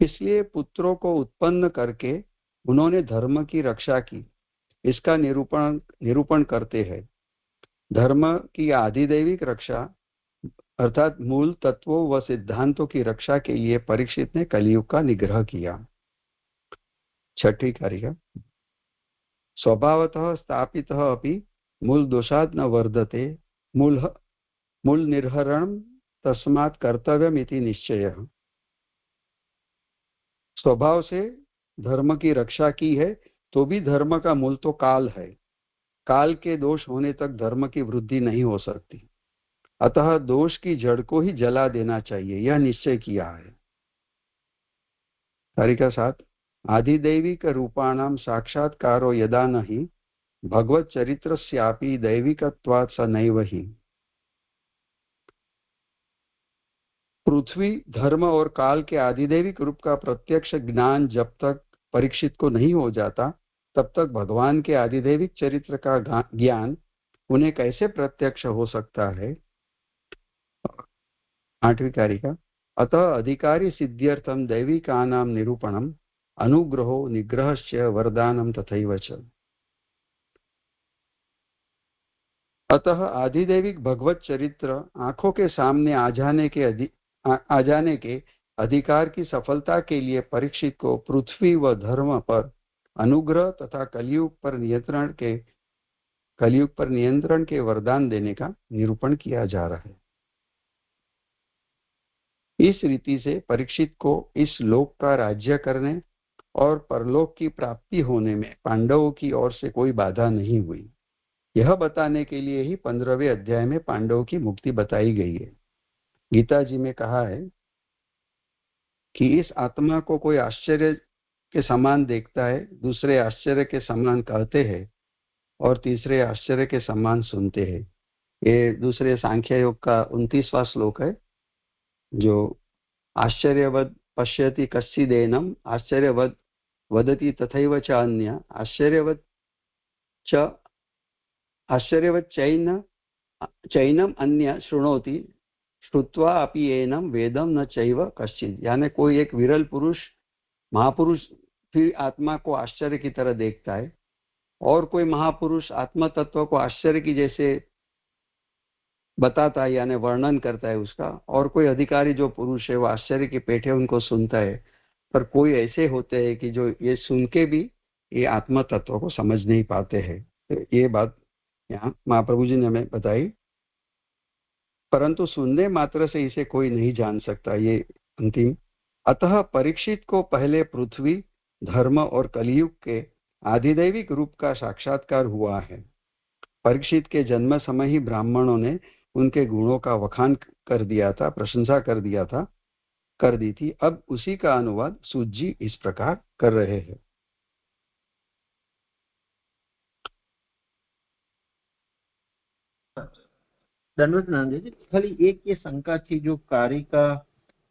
इसलिए पुत्रों को उत्पन्न करके उन्होंने धर्म की रक्षा की, इसका निरूपण करते हैं। धर्म की आधिदैविक रक्षा अर्थात मूल तत्वों व सिद्धांतों की रक्षा के लिए परीक्षित ने कलियुग का निग्रह किया। 6वीं कारिका स्वभावतः स्थापितः अपि मूल दोषात् न वर्धते मूल निर्हरणं तस्मात् कर्तव्यमिति निश्चयः। स्वभाव से धर्म की रक्षा की है तो भी धर्म का मूल तो काल है। काल के दोष होने तक धर्म की वृद्धि नहीं हो सकती, अतः दोष की जड़ को ही जला देना चाहिए, यह निश्चय किया है। कारिका 7 आधिदैविक रूपाणां साक्षात्कारो यदा न हि भगवत चरित्रस्यापि दैविकत्वात् स नैव हि। पृथ्वी धर्म और काल के आधिदैविक रूप का प्रत्यक्ष ज्ञान जब तक परीक्षित को नहीं हो जाता तब तक भगवान के आधिदैविक चरित्र का ज्ञान उन्हें कैसे प्रत्यक्ष हो सकता है। 8वीं कारिका अतः अधिकारी सिद्ध्यर्थम दैविकानां निरूपणम अनुग्रहो निग्रहश्च वरदानम तथैव च। अतः आधिदैविक भगवत चरित्र आंखों के सामने आ जाने के अधिकार की सफलता के लिए परीक्षित को पृथ्वी व धर्म पर अनुग्रह तथा कलयुग पर नियंत्रण के वरदान देने का निरूपण किया जा रहा है। इस रीति से परीक्षित को इस लोक का राज्य करने और परलोक की प्राप्ति होने में पांडवों की ओर से कोई बाधा नहीं हुई। यह बताने के लिए ही 15वें अध्याय में पांडवों की मुक्ति बताई गई है। गीता जी में कहा है कि इस आत्मा को कोई आश्चर्य के समान देखता है, दूसरे आश्चर्य के समान कहते हैं और तीसरे आश्चर्य के समान सुनते हैं। ये दूसरे सांख्य योग का 29वां श्लोक है, जो आश्चर्यवद पश्यति कश्चिदेनम आश्चर्यवद वदति तथैव च अन्य आश्चर्यवद चैनम अन्य शृणोति श्रुत्वा अपि एनम वेदम न चैव कश्चिद। यानी कोई एक विरल पुरुष महापुरुष फिर आत्मा को आश्चर्य की तरह देखता है और कोई महापुरुष आत्म तत्व को आश्चर्य की जैसे बताता है, यानी वर्णन करता है उसका, और कोई अधिकारी जो पुरुष है वो आश्चर्य के पेठे उनको सुनता है। पर कोई ऐसे होते हैं कि जो ये सुन के भी ये आत्म तत्व को समझ नहीं पाते हैं। तो ये बात यहाँ महाप्रभु जी ने हमें बताई, परंतु सुनने मात्र से इसे कोई नहीं जान सकता। ये अंतिम अतः परीक्षित को पहले पृथ्वी धर्म और कलयुग के आधिदैविक रूप का साक्षात्कार हुआ है। परीक्षित के जन्म समय ही ब्राह्मणों ने उनके गुणों का वखान कर दिया था, प्रशंसा कर दिया था। कर दी थी। अब उसी का अनुवाद सूत जी इस प्रकार कर रहे हैं। दंडवत नंदी जी, खाली एक ये शंका थी जो कार्य का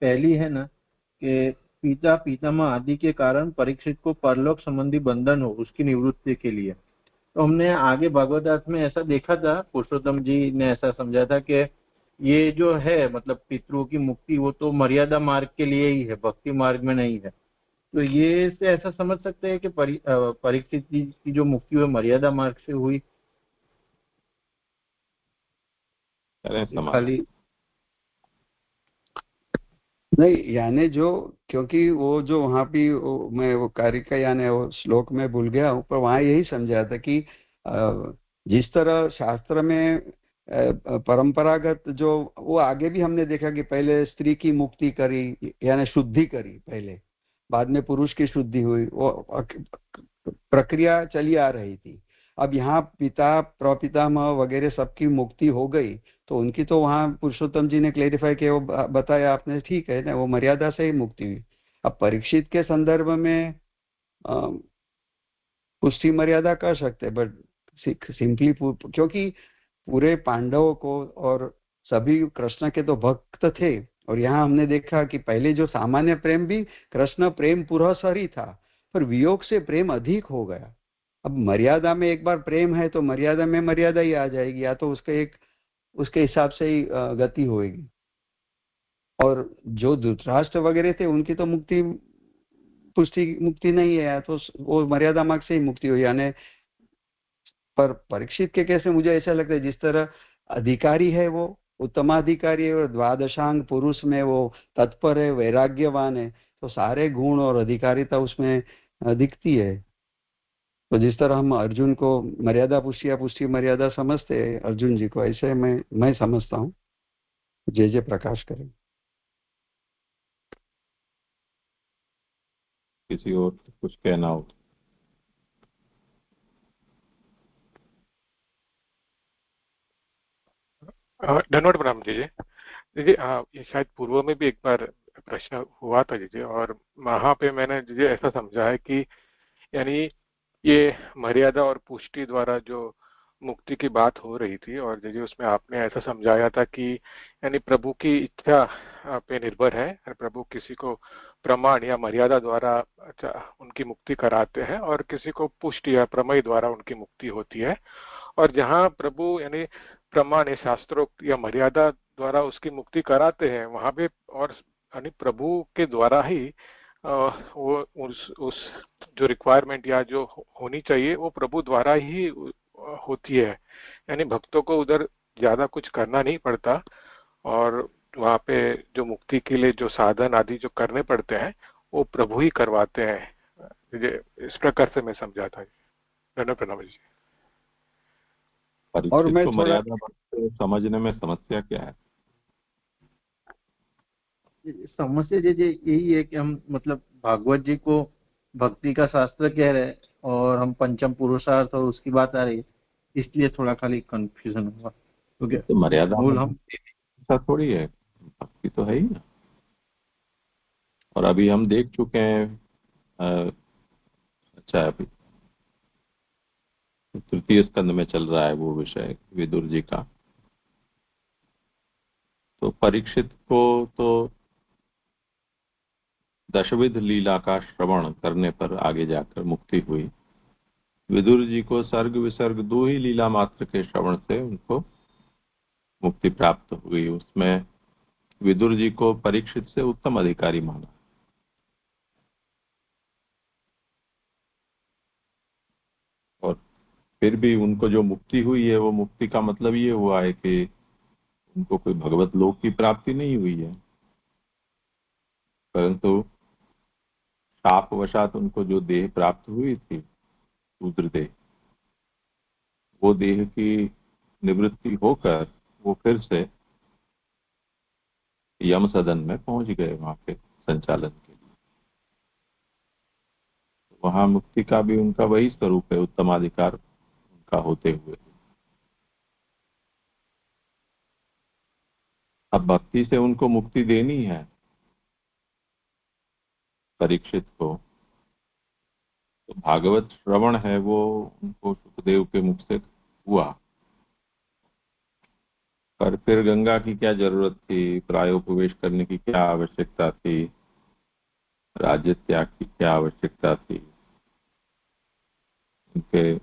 पहली है ना, कि पिता पितामह आदि के कारण परीक्षित को परलोक संबंधी बंधन हो उसकी निवृत्ति के लिए। तो हमने आगे भगवदार्थ में ऐसा देखा था, पुरुषोत्तम जी ने ऐसा समझा था कि ये जो है मतलब पितरों की मुक्ति वो तो मर्यादा मार्ग के लिए ही है, भक्ति मार्ग में नहीं है। तो ये से ऐसा समझ सकते हैं कि परीक्षित जी की जो मुक्ति हुई मर्यादा मार्ग से हुई। करें समाधान। खाली नहीं, यानी जो, क्योंकि वो जो वहां भी मैं वो कारिका यानी वो श्लोक में भूल गया हूँ, पर वहां यही समझा था कि जिस तरह शास्त्र में परंपरागत जो वो आगे भी हमने देखा कि पहले स्त्री की मुक्ति करी यानी शुद्धि करी पहले, बाद में पुरुष की शुद्धि हुई, वो प्रक्रिया चली आ रही थी। अब यहाँ पिता प्रपितामह वगैरह सबकी मुक्ति हो गई, तो उनकी तो वहाँ पुरुषोत्तम जी ने क्लेरिफाई किया, वो बताया आपने, ठीक है ना, वो मर्यादा से ही मुक्ति हुई। अब परीक्षित के संदर्भ में पुष्टि मर्यादा कर सकते, बट सिंपली क्योंकि पूरे पांडवों को और सभी कृष्ण के तो भक्त थे, और यहाँ हमने देखा कि पहले जो सामान्य प्रेम भी कृष्ण प्रेम पुरस्सर था, पर वियोग से प्रेम अधिक हो गया। अब मर्यादा में एक बार प्रेम है तो मर्यादा में मर्यादा ही आ जाएगी, या तो उसके हिसाब से ही गति होगी। और जो धृतराष्ट्र वगैरह थे उनकी तो पुष्टि मुक्ति नहीं है, तो वो मर्यादा मार्ग से ही मुक्ति हुई। यानी पर परीक्षित के कैसे, मुझे ऐसा लगता है जिस तरह अधिकारी है वो उत्तमाधिकारी है, और द्वादशांग पुरुष में वो तत्पर है, वैराग्यवान है, तो सारे गुण और अधिकारिता उसमें दिखती है। तो जिस तरह हम अर्जुन को मर्यादा पुष्टि या पुष्टि मर्यादा समझते हैं अर्जुन जी को, ऐसे मैं समझता हूँ। जय प्रकाश करें। किसी और कुछ कहना हो? धन्यवाद प्रणाम जी। जी ये शायद पूर्व में भी एक बार प्रश्न हुआ था जी, और वहां पे मैंने जी ऐसा समझा है कि यानी ये मर्यादा और पुष्टि द्वारा जो मुक्ति की बात हो रही थी, और जी उसमें आपने ऐसा समझाया था कि यानी प्रभु की इच्छा पे निर्भर है, और प्रभु किसी को प्रमाण या मर्यादा द्वारा उनकी मुक्ति कराते हैं, और किसी को पुष्टि या प्रमेय द्वारा उनकी मुक्ति होती है। और जहाँ प्रभु यानी प्रमाण या शास्त्रोक्त या मर्यादा द्वारा उसकी मुक्ति कराते हैं, वहां पे और यानी प्रभु के द्वारा ही वो उस जो रिक्वायरमेंट या जो होनी चाहिए वो प्रभु द्वारा ही होती है। यानी भक्तों को उधर ज्यादा कुछ करना नहीं पड़ता, और वहाँ पे जो मुक्ति के लिए जो साधन आदि जो करने पड़ते हैं वो प्रभु ही करवाते हैं। इस प्रकार से मैं समझा था। प्रणाम जी। और परीक्षित मैं को थोड़ा मर्यादा समझने में समस्या क्या है? समस्या जी यही है कि हम मतलब भागवत जी को भक्ति का शास्त्र कह रहे हैं और हम पंचम पुरुषार्थ और उसकी बात आ रही है, इसलिए थोड़ा खाली कंफ्यूजन हुआ, क्योंकि तो मर्यादा मूल में हम ऐसा थोड़ी है, भक्ति तो है ही ना। और अभी हम देख चुके हैं अच्छा अभी तृतीय स्कंद में चल रहा है वो विषय विदुर जी का। तो परीक्षित को तो दशविध लीला का श्रवण करने पर आगे जाकर मुक्ति हुई। विदुर जी को सर्ग विसर्ग 2 ही लीला मात्र के श्रवण से उनको मुक्ति प्राप्त हुई। उसमें विदुर जी को परीक्षित से उत्तम अधिकारी माना। और फिर भी उनको जो मुक्ति हुई है वो मुक्ति का मतलब ये हुआ है कि उनको कोई भगवत लोक की प्राप्ति नहीं हुई है, परंतु शापवशात उनको जो देह प्राप्त हुई थी शूद्र देह, वो देह की निवृत्ति होकर वो फिर से यम सदन में पहुंच गए वहां पे संचालन के लिए। वहां मुक्ति का भी उनका वही स्वरूप है, उत्तमाधिकार उनका होते हुए। अब भक्ति से उनको मुक्ति देनी है परीक्षित को, तो भागवत श्रवण है वो उनको सुखदेव के मुख से हुआ, पर फिर गंगा की क्या जरूरत थी, प्रायोपवेश करने की क्या आवश्यकता थी, राज्य त्याग की क्या आवश्यकता थी, उनके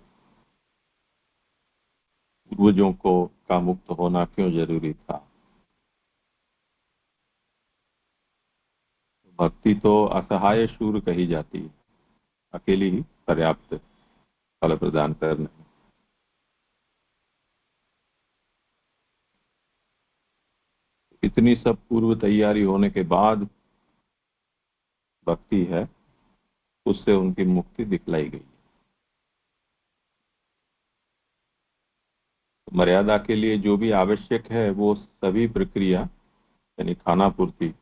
पूर्वजों को का मुक्त होना क्यों जरूरी था। भक्ति तो असहाय शूर कही जाती है, अकेली ही पर्याप्त फल प्रदान करने। इतनी सब पूर्व तैयारी होने के बाद भक्ति है, उससे उनकी मुक्ति दिखलाई गई। मर्यादा के लिए जो भी आवश्यक है वो सभी प्रक्रिया यानी खाना पूर्ति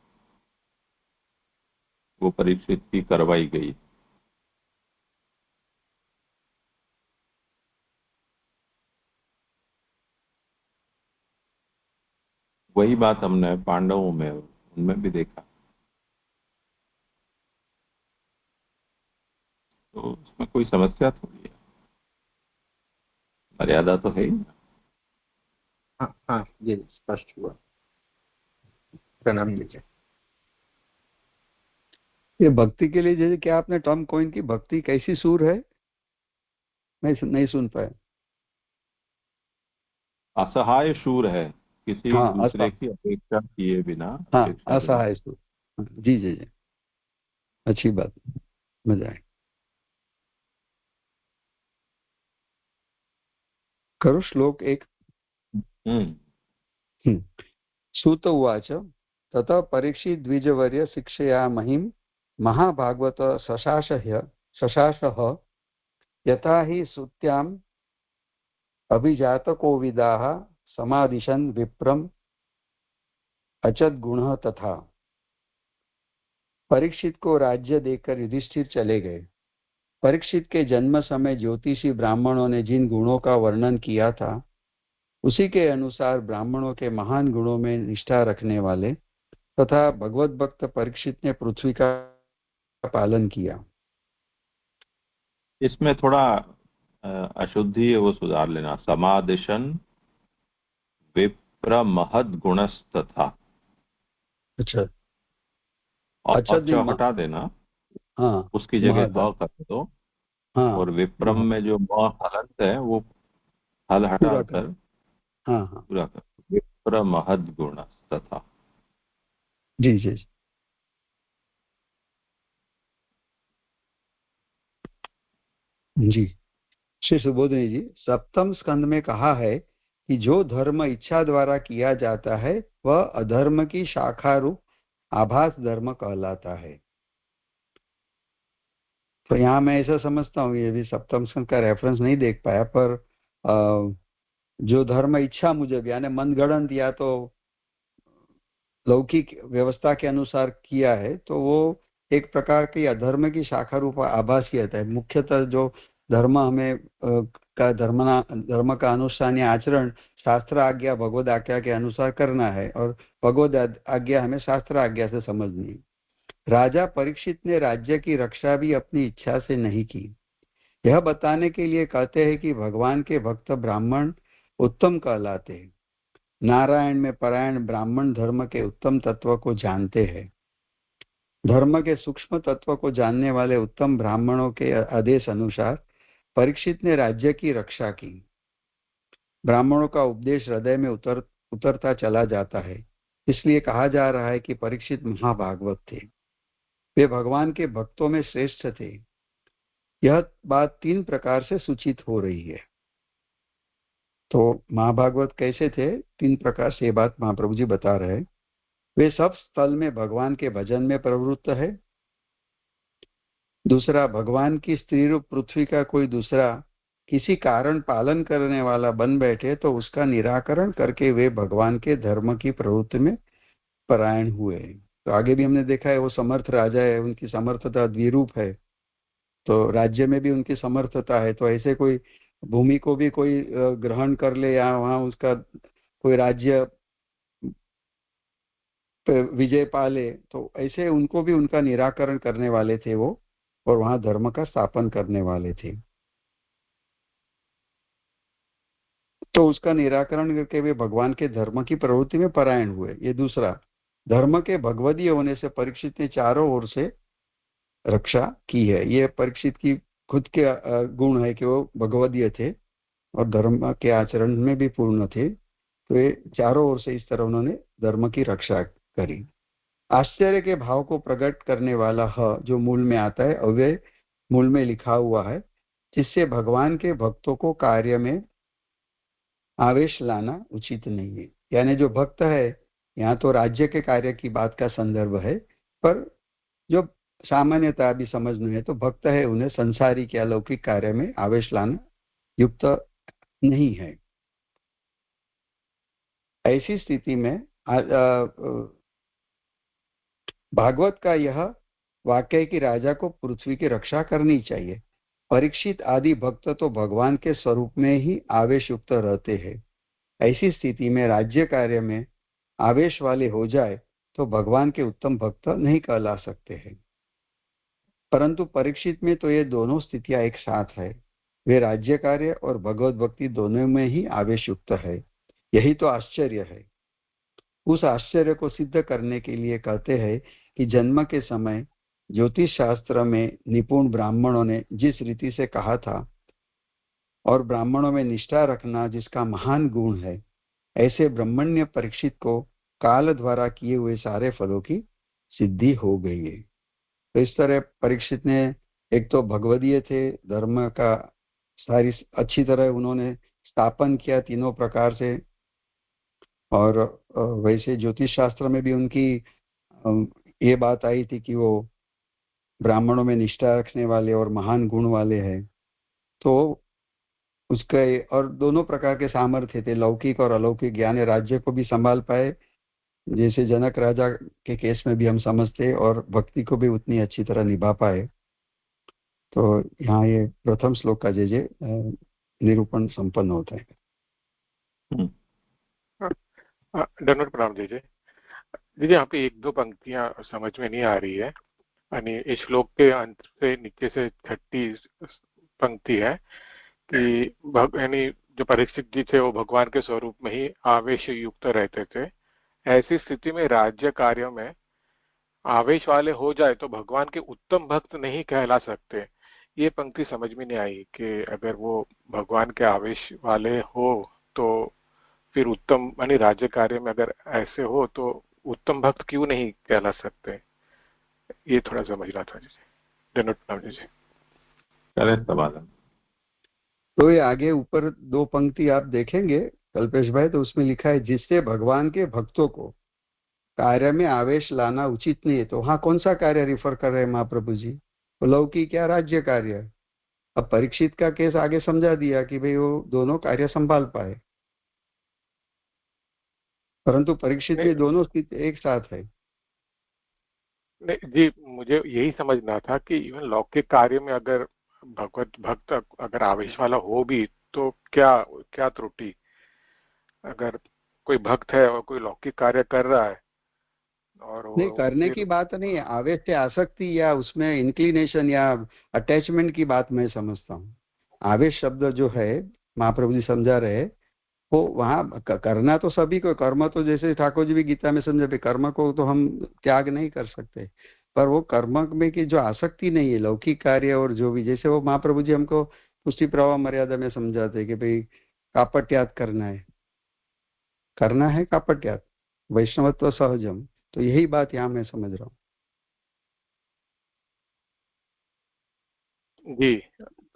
वो परीक्षित की करवाई गई। वही बात हमने पांडवों में उनमें भी देखा, तो उसमें कोई समस्या थोड़ी है, मर्यादा तो है ही। हाँ हाँ, ये स्पष्ट हुआ। प्रणाम लीजिए। ये भक्ति के लिए जैसे क्या आपने टर्म कॉइन की, भक्ति कैसी सूर है, मैं नहीं सुन पाया। असहाय शूर है, किसी हाँ दूसरे की अपेक्षा किए बिना, हाँ अपेक्षा बिना। असहाय सूर, जी जी जी, अच्छी बात, मजा आए। करो श्लोक एक। सूत उवाच ततः परीक्षित द्विजवर्य शिक्षया महिम महाभागवत शशासः यथा हि सुत्याम् अभिजातकोविदाः समादिशन् विप्रम अचद गुण तथा। परीक्षित को राज्य देकर युधिष्ठिर चले गए। परीक्षित के जन्म समय ज्योतिषी ब्राह्मणों ने जिन गुणों का वर्णन किया था उसी के अनुसार ब्राह्मणों के महान गुणों में निष्ठा रखने वाले तथा भगवत भक्त परीक्षित ने पृथ्वी का पालन किया। इसमें थोड़ा अशुद्धि है वो सुधार लेना, समादिशन विप्र महद गुणस्तथा। अच्छा और अच्छा हटा देना, हाँ उसकी जगह ह कर दो। हाँ और विप्रम में जो म हलंत है वो हल हटा कर हाँ हाँ पूरा कर, विप्र महद गुणस्तथा। जी जी जी। श्री सुबोधनी जी, सप्तम स्कंद में कहा है कि जो धर्म इच्छा द्वारा किया जाता है वह अधर्म की शाखा रूप आभास धर्म कहलाता है। तो यहाँ मैं ऐसा समझता हूँ, ये भी सप्तम स्कंद का रेफरेंस नहीं देख पाया, पर जो धर्म इच्छा मुजब यानी मनगढ़ंत या तो लौकिक व्यवस्था के अनुसार किया है तो वो एक प्रकार की अधर्म की शाखा रूप आभास ही आता है। मुख्यतः जो धर्म हमें धर्म का अनुष्ठान या आचरण शास्त्र आज्ञा भगवद आज्ञा के अनुसार करना है और भगवद आज्ञा हमें शास्त्र आज्ञा से समझनी है। राजा परीक्षित ने राज्य की रक्षा भी अपनी इच्छा से नहीं की। यह बताने के लिए कहते हैं कि भगवान के भक्त ब्राह्मण उत्तम कहलाते हैं। नारायण में परायण ब्राह्मण धर्म के उत्तम तत्व को जानते हैं। धर्म के सूक्ष्म तत्व को जानने वाले उत्तम ब्राह्मणों के आदेश अनुसार परीक्षित ने राज्य की रक्षा की। ब्राह्मणों का उपदेश हृदय में उतरता चला जाता है, इसलिए कहा जा रहा है कि परीक्षित महाभागवत थे। वे भगवान के भक्तों में श्रेष्ठ थे। यह बात 3 प्रकार से सूचित हो रही है। तो महाभागवत कैसे थे, 3 प्रकार से ये बात महाप्रभु जी बता रहे हैं। वे सब स्थल में भगवान के भजन में प्रवृत्त है। दूसरा, भगवान की स्त्री रूप पृथ्वी का कोई दूसरा किसी कारण पालन करने वाला बन बैठे तो उसका निराकरण करके वे भगवान के धर्म की प्रवृत्ति में परायण हुए। तो आगे भी हमने देखा है वो समर्थ राजा है, उनकी समर्थता द्विरूप है, तो राज्य में भी उनकी समर्थता है। तो ऐसे कोई भूमि को भी कोई ग्रहण कर ले या वहां उसका कोई राज्य विजय पाले, तो ऐसे उनको भी उनका निराकरण करने वाले थे वो, और वहां धर्म का स्थापन करने वाले थे। तो उसका निराकरण करके वे भगवान के धर्म की प्रवृत्ति में परायण हुए। ये दूसरा, धर्म के भगवदीय होने से परीक्षित ने चारों ओर से रक्षा की है। ये परीक्षित की खुद के गुण है कि वो भगवदीय थे और धर्म के आचरण में भी पूर्ण थे। तो ये चारों ओर से इस तरह उन्होंने धर्म की रक्षा करी। आश्चर्य के भाव को प्रकट करने वाला ह जो मूल में आता है, अव्यय मूल में लिखा हुआ है, जिससे भगवान के भक्तों को कार्य में आवेश लाना उचित नहीं है। यानी जो भक्त है, यहाँ तो राज्य के कार्य की बात का संदर्भ है, पर जो सामान्यता भी समझना है तो भक्त है, उन्हें संसारिक या लौकिक कार्य में आवेश लाना युक्त नहीं है। ऐसी स्थिति में भागवत का यह वाक्य है कि राजा को पृथ्वी की रक्षा करनी चाहिए। परीक्षित आदि भक्त तो भगवान के स्वरूप में ही आवेश युक्त रहते हैं। ऐसी स्थिति में राज्य कार्य में आवेश वाले हो जाए तो भगवान के उत्तम भक्त नहीं कहला सकते हैं। परंतु परीक्षित में तो ये दोनों स्थितियां एक साथ है। वे राज्य कार्य और भगवत भक्ति दोनों में ही आवेश युक्त है। यही तो आश्चर्य है। उस आश्चर्य को सिद्ध करने के लिए कहते हैं कि जन्म के समय ज्योतिष शास्त्र में निपुण ब्राह्मणों ने जिस रीति से कहा था, और ब्राह्मणों में निष्ठा रखना जिसका महान गुण है, ऐसे ब्रह्मण्य परीक्षित को काल द्वारा किए हुए सारे फलों की सिद्धि हो गई है। तो इस तरह परीक्षित ने एक तो भगवदीय थे, धर्म का सारी अच्छी तरह उन्होंने स्थापन किया तीनों प्रकार से, और वैसे ज्योतिष शास्त्र में भी उनकी ये बात आई थी कि वो ब्राह्मणों में निष्ठा रखने वाले और महान गुण वाले हैं। तो उसके और दोनों प्रकार के सामर्थ्य थे, लौकिक और अलौकिक ज्ञान। राज्य को भी संभाल पाए, जैसे जनक राजा के केस में भी हम समझते, और भक्ति को भी उतनी अच्छी तरह निभा पाए। तो यहाँ ये प्रथम श्लोक का जय निरूपण संपन्न होता है। धन्यवाद प्रणाम दीजिए। यहाँ पे एक दो पंक्तियां समझ में नहीं आ रही है। यानी इस श्लोक के अंत से नीचे से 30 पंक्ति है कि यानी जो परीक्षित जी थे वो भगवान के स्वरूप में ही आवेश युक्त रहते थे। ऐसी स्थिति में राज्य कार्यों में आवेश वाले हो जाए तो भगवान के उत्तम भक्त नहीं कहला सकते। ये पंक्ति समझ में नहीं आई कि अगर वो भगवान के आवेश वाले हो तो फिर उत्तम यानी राज्य कार्य में अगर ऐसे हो तो उत्तम भक्त क्यों नहीं कहला सकते। ये थोड़ा समझ रहा था जी। धन्यवाद जी। करें समाधान। तो ये आगे ऊपर दो पंक्ति आप देखेंगे कल्पेश भाई, तो उसमें लिखा है जिससे भगवान के भक्तों को कार्य में आवेश लाना उचित नहीं है। तो वहां कौन सा कार्य रिफर कर रहे हैं महाप्रभु जी? लौकिक क्या राज्य कार्य? अब परीक्षित का केस आगे समझा दिया कि भाई वो दोनों कार्य संभाल पाए, परंतु परीक्षित में दोनों स्थिति एक साथ है। नहीं जी, मुझे यही समझना था कि इवन लौकिक कार्य में अगर भगवत भक्त अगर आवेश वाला हो भी तो क्या क्या त्रुटि? अगर कोई भक्त है और कोई लौकिक कार्य कर रहा है और नहीं, करने की बात नहीं है, आवेश से आसक्ति या उसमें इंक्लिनेशन या अटैचमेंट की बात मैं समझता हूँ। आवेश शब्द जो है महाप्रभु जी समझा रहे, वो वहाँ करना तो सभी को, कर्म तो जैसे ठाकुर जी भी गीता में समझे, कर्म को तो हम त्याग नहीं कर सकते, पर वो कर्म में की जो आसक्ति नहीं है, लौकिक कार्य और जो भी, जैसे वो महाप्रभु जी हमको पुष्टि प्रवाह मर्यादा में समझाते कि भाई कापट्याग करना है कापट्याग, वैष्णवत्व सहजम। तो यही बात यहाँ मैं समझ रहा हूँ। जी,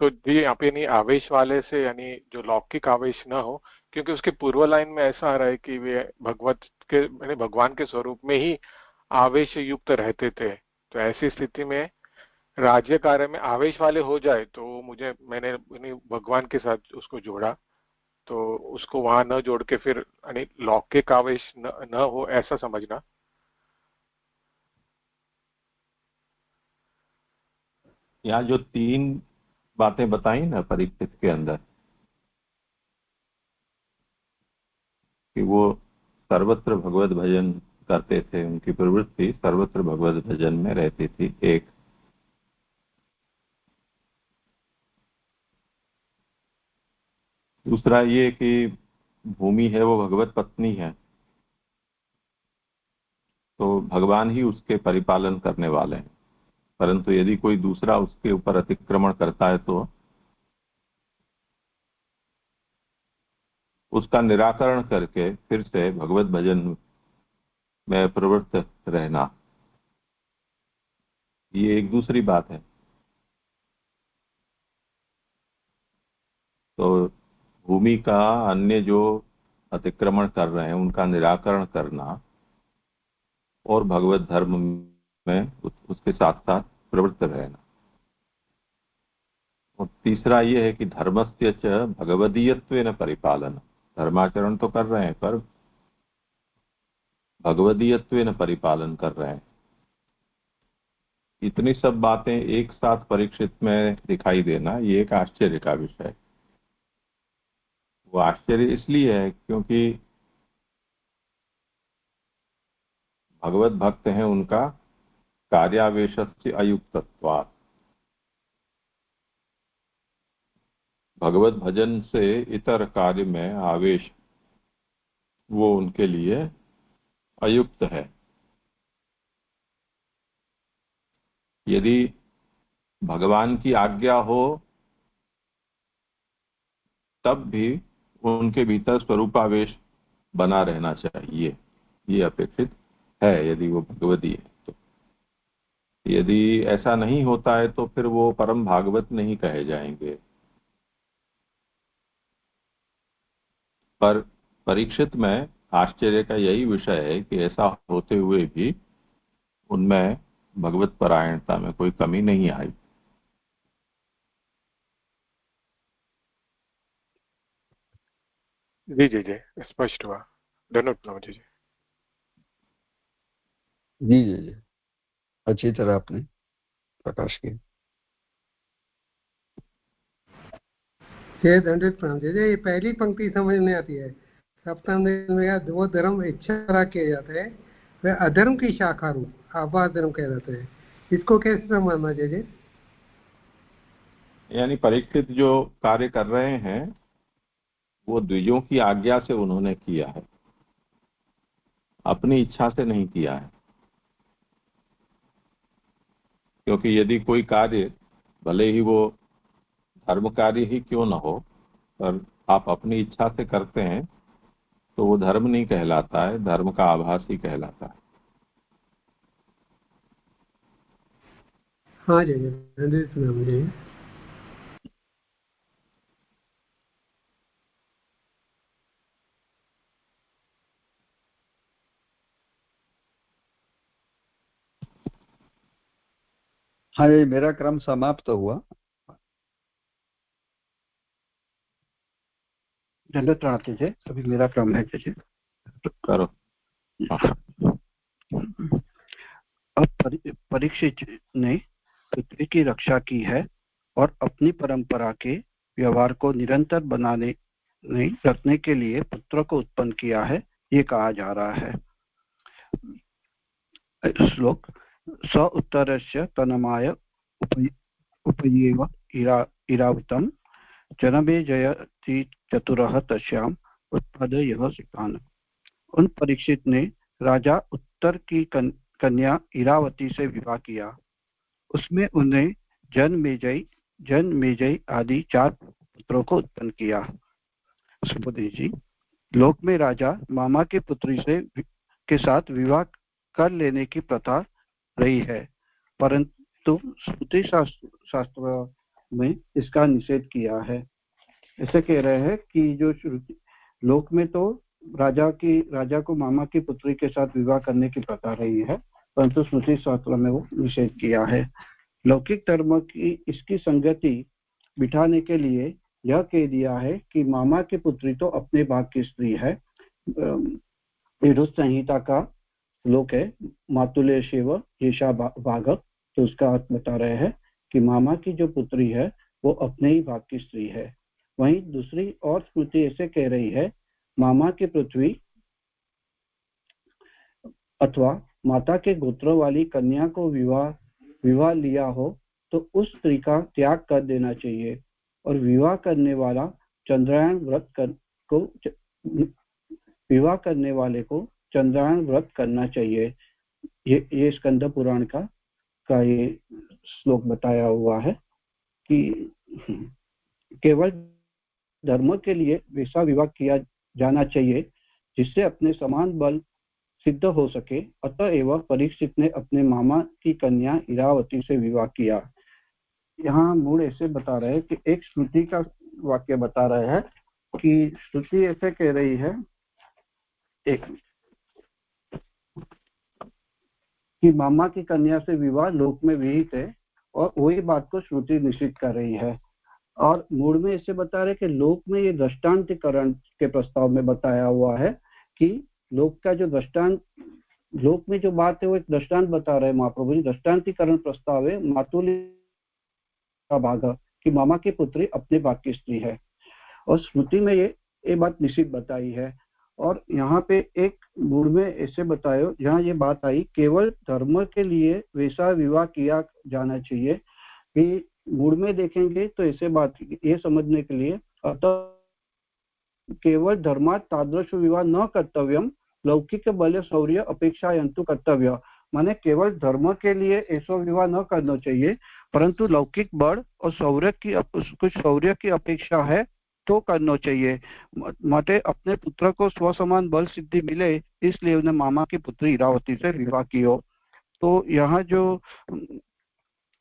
तो जी यहाँ पे नहीं आवेश वाले से यानी जो लौकिक आवेश ना हो, क्योंकि उसके पूर्व लाइन में ऐसा आ रहा है कि वे भगवत के यानी भगवान के स्वरूप में ही आवेश युक्त रहते थे। तो ऐसी स्थिति में राज्य कार्य में आवेश वाले हो जाए तो मैंने भगवान के साथ उसको जोड़ा, तो उसको वहां न जोड़ के फिर यानी लौकिक आवेश न हो ऐसा समझना। यहाँ जो 3 बातें बताई ना परीक्षित के अंदर, कि वो सर्वत्र भगवत भजन करते थे, उनकी प्रवृत्ति सर्वत्र भगवत भजन में रहती थी। एक दूसरा ये कि भूमि है वो भगवत पत्नी है, तो भगवान ही उसके परिपालन करने वाले हैं, परंतु यदि कोई दूसरा उसके ऊपर अतिक्रमण करता है तो उसका निराकरण करके फिर से भगवत भजन में प्रवृत्त रहना, ये एक दूसरी बात है। तो भूमि का अन्य जो अतिक्रमण कर रहे हैं उनका निराकरण करना और भगवत धर्म में उसके साथ साथ प्रवृत्त रहना। और तीसरा ये है कि धर्मस्य च भगवदीयत्वेन परिपालन, धर्माचरण तो कर रहे हैं पर भगवदीयत्वेन परिपालन कर रहे हैं। इतनी सब बातें एक साथ परीक्षित में दिखाई देना ये एक आश्चर्य का विषय है। वो आश्चर्य इसलिए है क्योंकि भगवत भक्त हैं, उनका कार्यावेशस्य अयुक्तत्वात्, भगवत भजन से इतर कार्य में आवेश वो उनके लिए अयुक्त है। यदि भगवान की आज्ञा हो तब भी उनके भीतर स्वरूपावेश बना रहना चाहिए, ये अपेक्षित है यदि वो भगवती है तो। यदि ऐसा नहीं होता है तो फिर वो परम भागवत नहीं कहे जाएंगे। पर परीक्षित में आश्चर्य का यही विषय है कि ऐसा होते हुए भी उनमें भगवत परायणता में कोई कमी नहीं आई। जी जी जी, स्पष्ट हुआ। धन्यवाद प्रभु जी। जी जी जी, अच्छी तरह आपने प्रकाश किया। दंडित प्रणाम जी। ये पहली पंक्ति समझ में आती है, सप्तम में वो धर्म इच्छा द्वारा किए जाते हैं, वह अधर्म की शाखा रूप आभास धर्म कह जाते हैं। इसको कैसे समझना चाहिए? यानी परीक्षित जो कार्य कर रहे हैं वो द्विजों की आज्ञा से उन्होंने किया है, अपनी इच्छा से नहीं किया है। क्योंकि यदि कोई कार्य भले ही वो धर्म कार्य ही क्यों न हो पर आप अपनी इच्छा से करते हैं तो वो धर्म नहीं कहलाता है, धर्म का आभास ही कहलाता है। हाँ जी दंडित प्रणाम जी। हाँ, ये मेरा क्रम समाप्त हुआ। दंडवत प्रणाम कीजिए, अभी मेरा क्रम है कीजिए। करो। अब परीक्षित ने पृथ्वी की रक्षा की है और अपनी परंपरा के व्यवहार को निरंतर बनाने रखने के लिए पुत्र को उत्पन्न किया है, ये कहा जा रहा है। श्लोक स उत्तरस्य तनमाय उपयेव इरावतम जनमे जयति चतुरः तस्याम उत्पादयः सिकान्। उन परीक्षित ने राजा उत्तर की कन्या इरावती से विवाह किया, उसमें उन्हें जन मेजय आदि 4 पुत्रों को उत्पन्न किया। सुबोधि जी, लोक में राजा मामा की पुत्री के साथ विवाह कर लेने की प्रथा रही है, परंतु श्रुति शास्त्र में इसका निषेध किया है। ऐसे कह रहे हैं कि जो श्रुति लोक में तो राजा को मामा की पुत्री के साथ विवाह करने की प्रथा रही है, परंतु स्मृति शास्त्र में वो निषेध किया है। लौकिक धर्म की इसकी संगति बिठाने के लिए यह कह दिया है कि मामा की पुत्री तो अपने भाग की स्त्री है। संहिता का श्लोक है मातुले शिव येषा भागक, तो उसका अर्थ बता रहे हैं कि मामा की जो पुत्री है वो अपने ही भाग की स्त्री है। वहीं दूसरी और स्मृति ऐसे कह रही है मामा की पृथ्वी अथवा माता के गोत्र वाली कन्या को विवाह लिया हो तो उस स्त्री का त्याग कर देना चाहिए और विवाह करने वाला चंद्रायण व्रत को विवाह करने वाले को चंद्रायण व्रत करना चाहिए। ये स्कंद पुराण का ये श्लोक बताया हुआ है कि केवल धर्म के लिए वैसा विवाह किया जाना चाहिए जिससे अपने समान बल सिद्ध हो सके। अतएव परीक्षित ने अपने मामा की कन्या इरावती से विवाह किया। यहाँ मूल ऐसे बता रहे हैं कि एक श्रुति का वाक्य बता रहे हैं कि श्रुति ऐसे कह रही है एक कि मामा की कन्या से विवाह लोक में विहित है और वही बात को श्रुति निश्चित कर रही है। और मूल में ऐसे बता रहे कि लोक में ये दृष्टांतीकरण के प्रस्ताव में बताया हुआ है कि लोक का जो दृष्टांत, लोक में जो बात है वो एक दृष्टांत बता रहे हैं महाप्रभु जी। दृष्टांतीकरण प्रस्ताव है मातुली का भाग कि मामा की पुत्री अपने भाग की स्त्री है और श्रुति में ये बात निश्चित बताई है। और यहाँ पे एक मूल में ऐसे बतायो जहाँ ये बात आई केवल धर्म के लिए वैसा विवाह किया जाना चाहिए कि मूल में देखेंगे तो ऐसे बात ये समझने के लिए अतः केवल धर्मात् तादृश विवाह न कर्तव्यम लौकिक बल शौर्य अपेक्षा यंतु कर्तव्य। माने केवल धर्म के लिए ऐसा विवाह न करना चाहिए परंतु लौकिक बल और शौर्य की अपेक्षा है तो करना चाहिए। माटे अपने पुत्र को स्वसमान बल सिद्धि मिले इसलिए उन्हें मामा की पुत्री इरावती से विवाह किया। तो यहाँ जो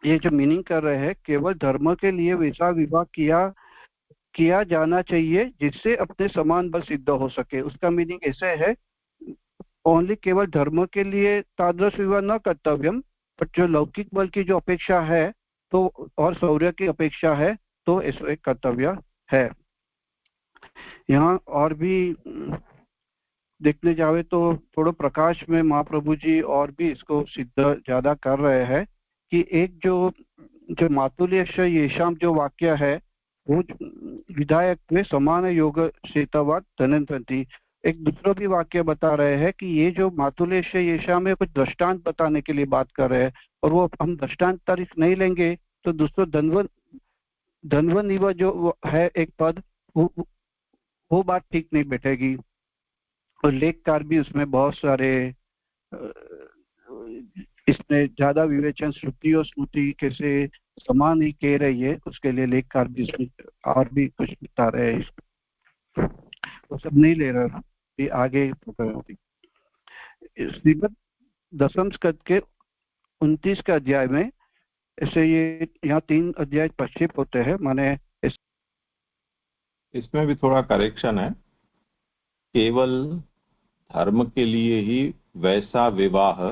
ये जो मीनिंग कर रहे हैं केवल धर्म के लिए वैसा विवाह किया जाना चाहिए जिससे अपने समान बल सिद्ध हो सके। उसका मीनिंग ऐसे है ओनली केवल धर्म के लिए तादृश विवाह न कर्तव्यम पर जो लौकिक बल की जो अपेक्षा है तो और शौर्य की अपेक्षा है तो ऐसा एक कर्तव्य है। यहाँ और भी देखने जावे तो थोड़ा प्रकाश में महाप्रभु जी और भी इसको सिद्ध ज्यादा कर रहे हैं कि एक जो मातुल्य येषाम जो वाक्य है वो विधायक में समान योग शेतवाद धनंती। एक दूसरा भी वाक्य बता रहे हैं कि ये जो मातुल्य येषाम में कुछ दृष्टांत बताने के लिए बात कर रहे हैं और वो हम दृष्टांत तारीफ नहीं लेंगे तो दूसरा धनवन जो है एक पद वो बात ठीक नहीं बैठेगी। और लेखकार भी उसमें बहुत सारे इसमें ज्यादा विवेचन श्रुति और स्मृति कैसे समान ही कह रही है उसके लिए लेखकार भी इसमें और भी कुछ बता रहे हैं। वो सब नहीं ले रहा ये आगे श्रीमद् दशम स्कंद के 29 के अध्याय में ऐसे ये यहाँ 3 अध्याय पश्चिम होते हैं। माने इसमें भी थोड़ा करेक्शन है। केवल धर्म के लिए ही वैसा विवाह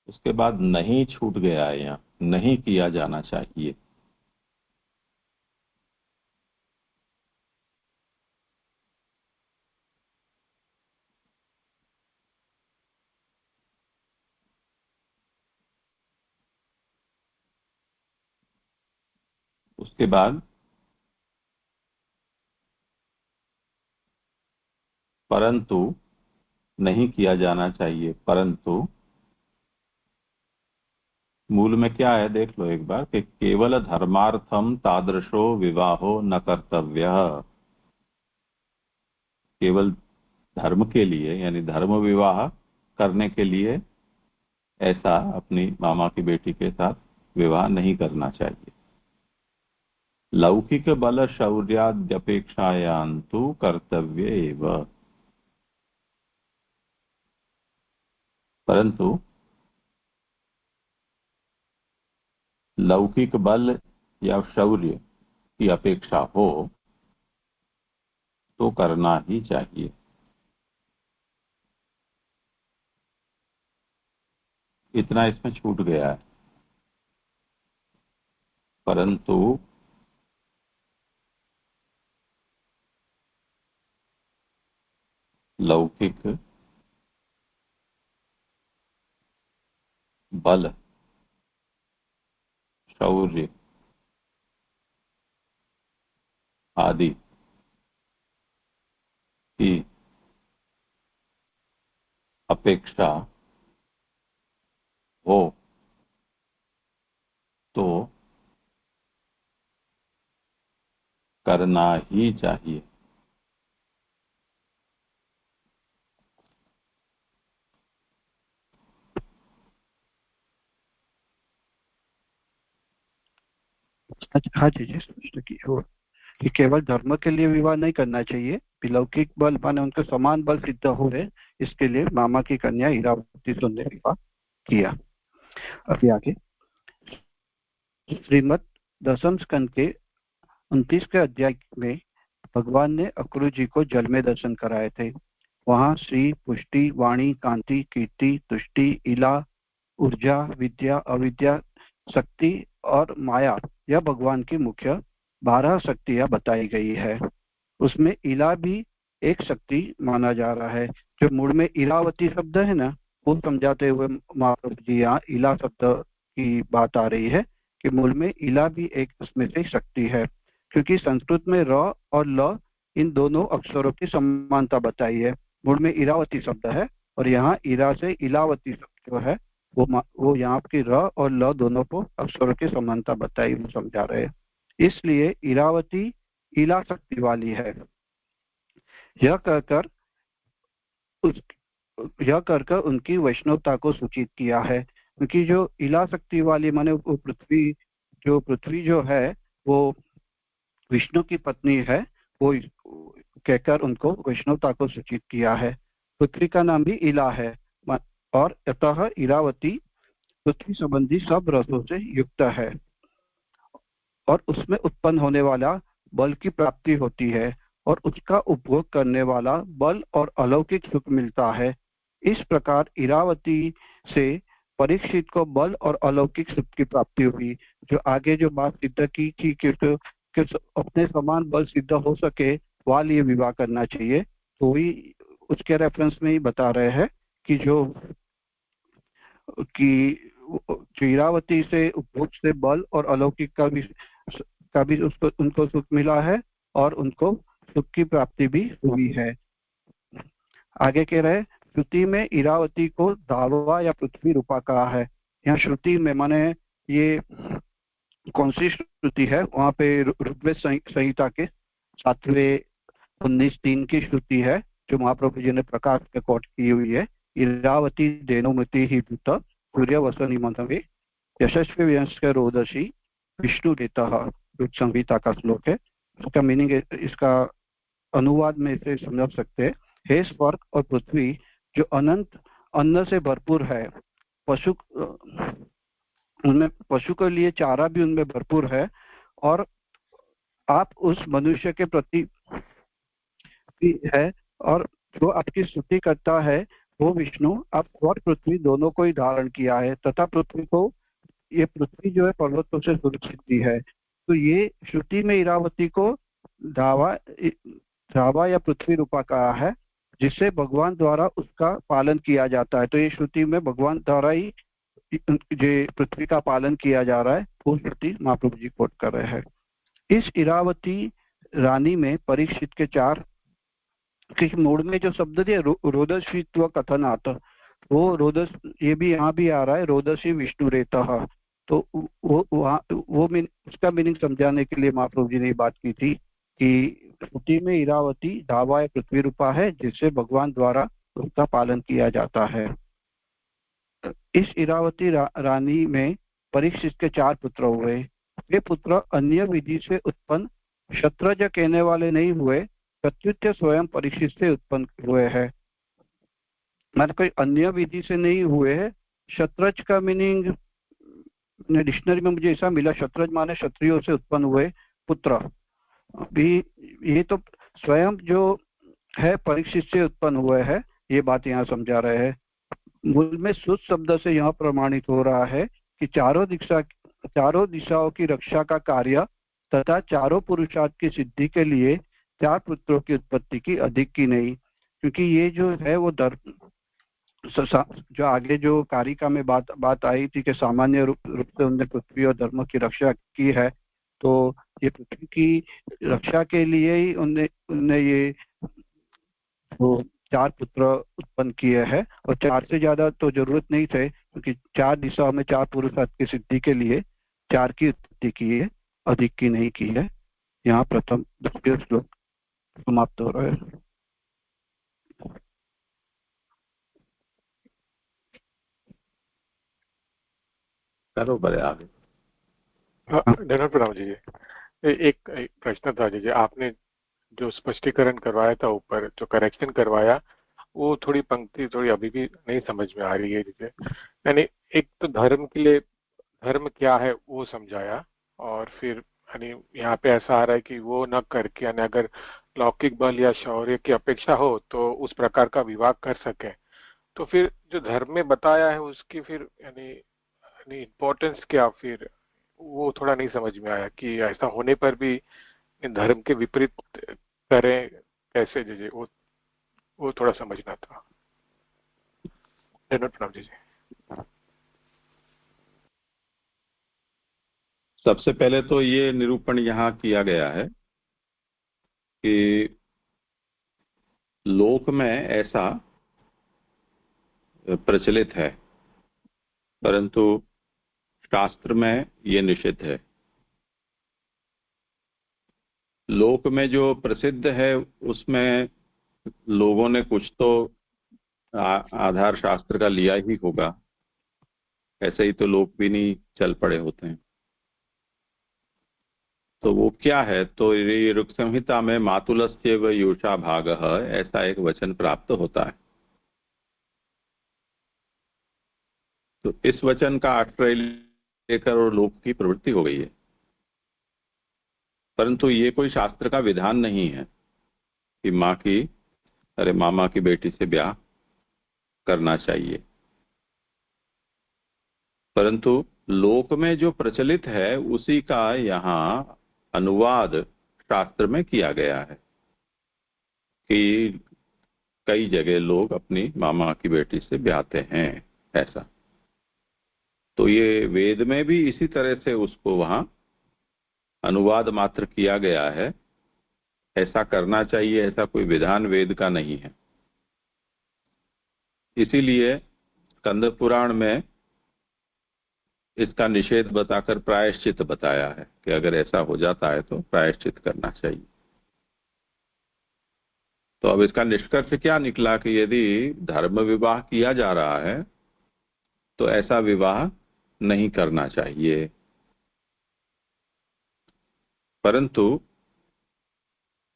उसके बाद नहीं छूट गया है, यहाँ नहीं किया जाना चाहिए। उसके बाद परंतु नहीं किया जाना चाहिए, परंतु मूल में क्या है देख लो एक बार कि केवल धर्मार्थम तादृशो विवाहो न कर्तव्य। केवल धर्म के लिए यानी धर्म विवाह करने के लिए ऐसा अपनी मामा की बेटी के साथ विवाह नहीं करना चाहिए। लौकिक बल शौर्याद्यपेक्षायां तु कर्तव्य एव। परंतु लौकिक बल या शौर्य की अपेक्षा हो तो करना ही चाहिए। इतना इसमें छूट गया है। परंतु लौकिक बल शौर्य आदि की अपेक्षा हो तो करना ही चाहिए। हाँ जी जी, स्पष्ट की हो कि केवल धर्म के लिए विवाह नहीं करना चाहिए, लौकिक बल माने उनके समान बल सिद्ध हो रहे, इसके लिए मामा की कन्या इरावती से उन्होंने विवाह किया। अभी आगे श्रीमद दशम स्कंद के 29 अध्याय में भगवान ने अक्रूर जी को जल में दर्शन कराए थे। वहां श्री, पुष्टि, वाणी, कांति, कीर्ति, तुष्टि, इला, ऊर्जा, विद्या, अविद्या, शक्ति और माया, यह भगवान की मुख्य 12 शक्तियां बताई गई है। उसमें इला भी एक शक्ति माना जा रहा है। जो मूल में इरावती शब्द है ना, वो समझाते हुए महाप्रभु जी यहाँ इला शब्द की बात आ रही है कि मूल में इला भी एक उसमें से शक्ति है, क्योंकि संस्कृत में र और ल इन दोनों अक्षरों की समानता बताई है। मूल में इरावती शब्द है और यहाँ इरा से इलावती शब्द जो है वो यहाँ की र और ल दोनों को अक्षरों की समानता बताई, वो समझा रहे हैं। इसलिए इरावती इला शक्ति वाली है। यह कहकर उनकी वैष्णवता को सूचित किया है, क्योंकि जो इला शक्ति वाली माने वो पृथ्वी जो है वो विष्णु की पत्नी है, वो कहकर उनको वैष्णवता को सूचित किया है। पृथ्वी का नाम भी इला है और अतः इरावती पृथ्वी संबंधी सब रसों से युक्त है और उसमें उत्पन्न होने वाला बल की प्राप्ति होती है और उसका उपभोग करने वाला बल और अलौकिक सुख मिलता है। इस प्रकार इरावती से परीक्षित को बल और अलौकिक सुख की प्राप्ति हुई। जो आगे जो बात सिद्ध की थी कि अपने समान बल सिद्ध हो सके वाले विवाह करना चाहिए, तो वही उसके रेफरेंस में ही बता रहे हैं कि जो इरावती से उपभोग से बल और अलौकिक का भी उसको उनको सुख मिला है और उनको सुख की प्राप्ति भी हुई है। आगे कह रहे श्रुति में इरावती को धावा या पृथ्वी रूपा कहा है। यहाँ श्रुति में माने ये कौन सी श्रुति है, वहां पे ऋग्वेद संहिता के 7वें 19:3 की श्रुति है जो महाप्रभु जी ने प्रकाश में कोट की हुई है। इरावती देनुमति ही भूत सूर्य वसनी मंथवे यशस्वी व्यंस्य रोदसी विष्णु देता संहिता का श्लोक है। इसका मीनिंग, इसका अनुवाद में इसे समझ सकते हैं, हे स्वर्ग और पृथ्वी जो अनंत अन्न से भरपूर है, पशु के लिए चारा भी उनमें भरपूर है और आप उस मनुष्य के प्रति है और जो आपकी स्तुति करता है वो विष्णु, आप स्वर्ग पृथ्वी दोनों को ही धारण किया है तथा पृथ्वी को, ये पृथ्वी जो है पर्वतों से सुरक्षित भी है। तो ये श्रुति में इरावती को धावा या पृथ्वी रूपा कहा है, जिससे भगवान द्वारा उसका पालन किया जाता है। तो ये श्रुति में भगवान द्वारा ही जो पृथ्वी का पालन किया जा रहा है, वो श्रुति महाप्रभु जी कोट कर रहे हैं। इस इरावती रानी में परीक्षित के 4 के मूड में जो शब्द दिया रोदस्वित्व कथन आता, वो रोदस, ये भी यहाँ भी आ रहा है, रोदसी विष्णु रेता। तो वो उसका मीनिंग समझाने के लिए महाप्रभु जी ने बात की थी कि श्रुति में इरावती धावा या पृथ्वी रूपा है, जिससे भगवान द्वारा उसका पालन किया जाता है। इस इरावती रानी में परीक्षित के 4 पुत्र हुए। वे पुत्र अन्य विधि से उत्पन्न शत्रज कहने वाले नहीं हुए, प्रत्युत स्वयं परीक्षित से उत्पन्न हुए हैं। मतलब कोई अन्य विधि से नहीं हुए हैं। शत्रज का मीनिंग डिक्शनरी में मुझे ऐसा मिला, शत्रज माने क्षत्रियों से उत्पन्न हुए पुत्र। अभी ये तो स्वयं जो है परीक्षित से उत्पन्न हुए हैं, ये बात यहाँ समझा रहे हैं। मूल में सुत शब्द से यहाँ प्रमाणित हो रहा है कि चारों दिशाओं की रक्षा का कार्य तथा चारों पुरुषार्थ की सिद्धि के लिए 4 पुत्रों की उत्पत्ति की अधिक की नहीं, क्योंकि ये जो है वो जो आगे जो कारिका में बात आई थी कि सामान्य रूप से उन्होंने पृथ्वी और धर्म की रक्षा की है, तो ये पृथ्वी की रक्षा के लिए ही उनने ये 4 पुत्र उत्पन्न किए हैं और 4 से ज्यादा तो जरूरत नहीं थे, क्योंकि 4 दिशाओं में 4 पुरुषार्थ की सिद्धि के लिए 4 की उत्पत्ति की है, अधिक की नहीं की है। यहाँ प्रथम द्वितीय श्लोक समाप्त हो रहा है। करो बड़े आगे। हाँ, धन्यवाद प्रणाम जी। एक प्रश्न था जी, आपने जो स्पष्टीकरण करवाया था ऊपर, जो करेक्शन करवाया, वो थोड़ी पंक्ति थोड़ी अभी भी नहीं समझ में आ रही है जैसे। यानी एक तो धर्म के लिए धर्म क्या है वो समझाया, और फिर यानी यहाँ पे ऐसा आ रहा है कि वो न करके, यानी अगर लौकिक बल या शौर्य की अपेक्षा हो तो उस प्रकार का विवाह कर सके। तो फिर जो धर्म में बताया है उसकी फिर यानी इम्पोर्टेंस क्या, फिर वो थोड़ा नहीं समझ में आया कि ऐसा होने पर भी धर्म के विपरीत करें कैसे जी, वो थोड़ा समझना था। धन्यवाद प्रणाम जी। सबसे पहले तो ये निरूपण यहाँ किया गया है कि लोक में ऐसा प्रचलित है, परंतु शास्त्र में ये निषिद्ध है। लोक में जो प्रसिद्ध है उसमें लोगों ने कुछ तो आधार शास्त्र का लिया ही होगा, ऐसे ही तो लोग भी नहीं चल पड़े होते हैं। तो वो क्या है, तो ये ऋक् संहिता में मातुलस्य व योषा भागः ऐसा एक वचन प्राप्त होता है। तो इस वचन का आश्रय लेकर और लोक की प्रवृत्ति हो गई है, परंतु ये कोई शास्त्र का विधान नहीं है कि मामा की बेटी से ब्याह करना चाहिए। परंतु लोक में जो प्रचलित है उसी का यहाँ अनुवाद शास्त्र में किया गया है कि कई जगह लोग अपनी मामा की बेटी से ब्याहते हैं ऐसा। तो ये वेद में भी इसी तरह से उसको वहां अनुवाद मात्र किया गया है। ऐसा करना चाहिए ऐसा कोई विधान वेद का नहीं है। इसीलिए स्कंद पुराण में इसका निषेध बताकर प्रायश्चित बताया है कि अगर ऐसा हो जाता है तो प्रायश्चित करना चाहिए। तो अब इसका निष्कर्ष क्या निकला कि यदि धर्म विवाह किया जा रहा है तो ऐसा विवाह नहीं करना चाहिए। परंतु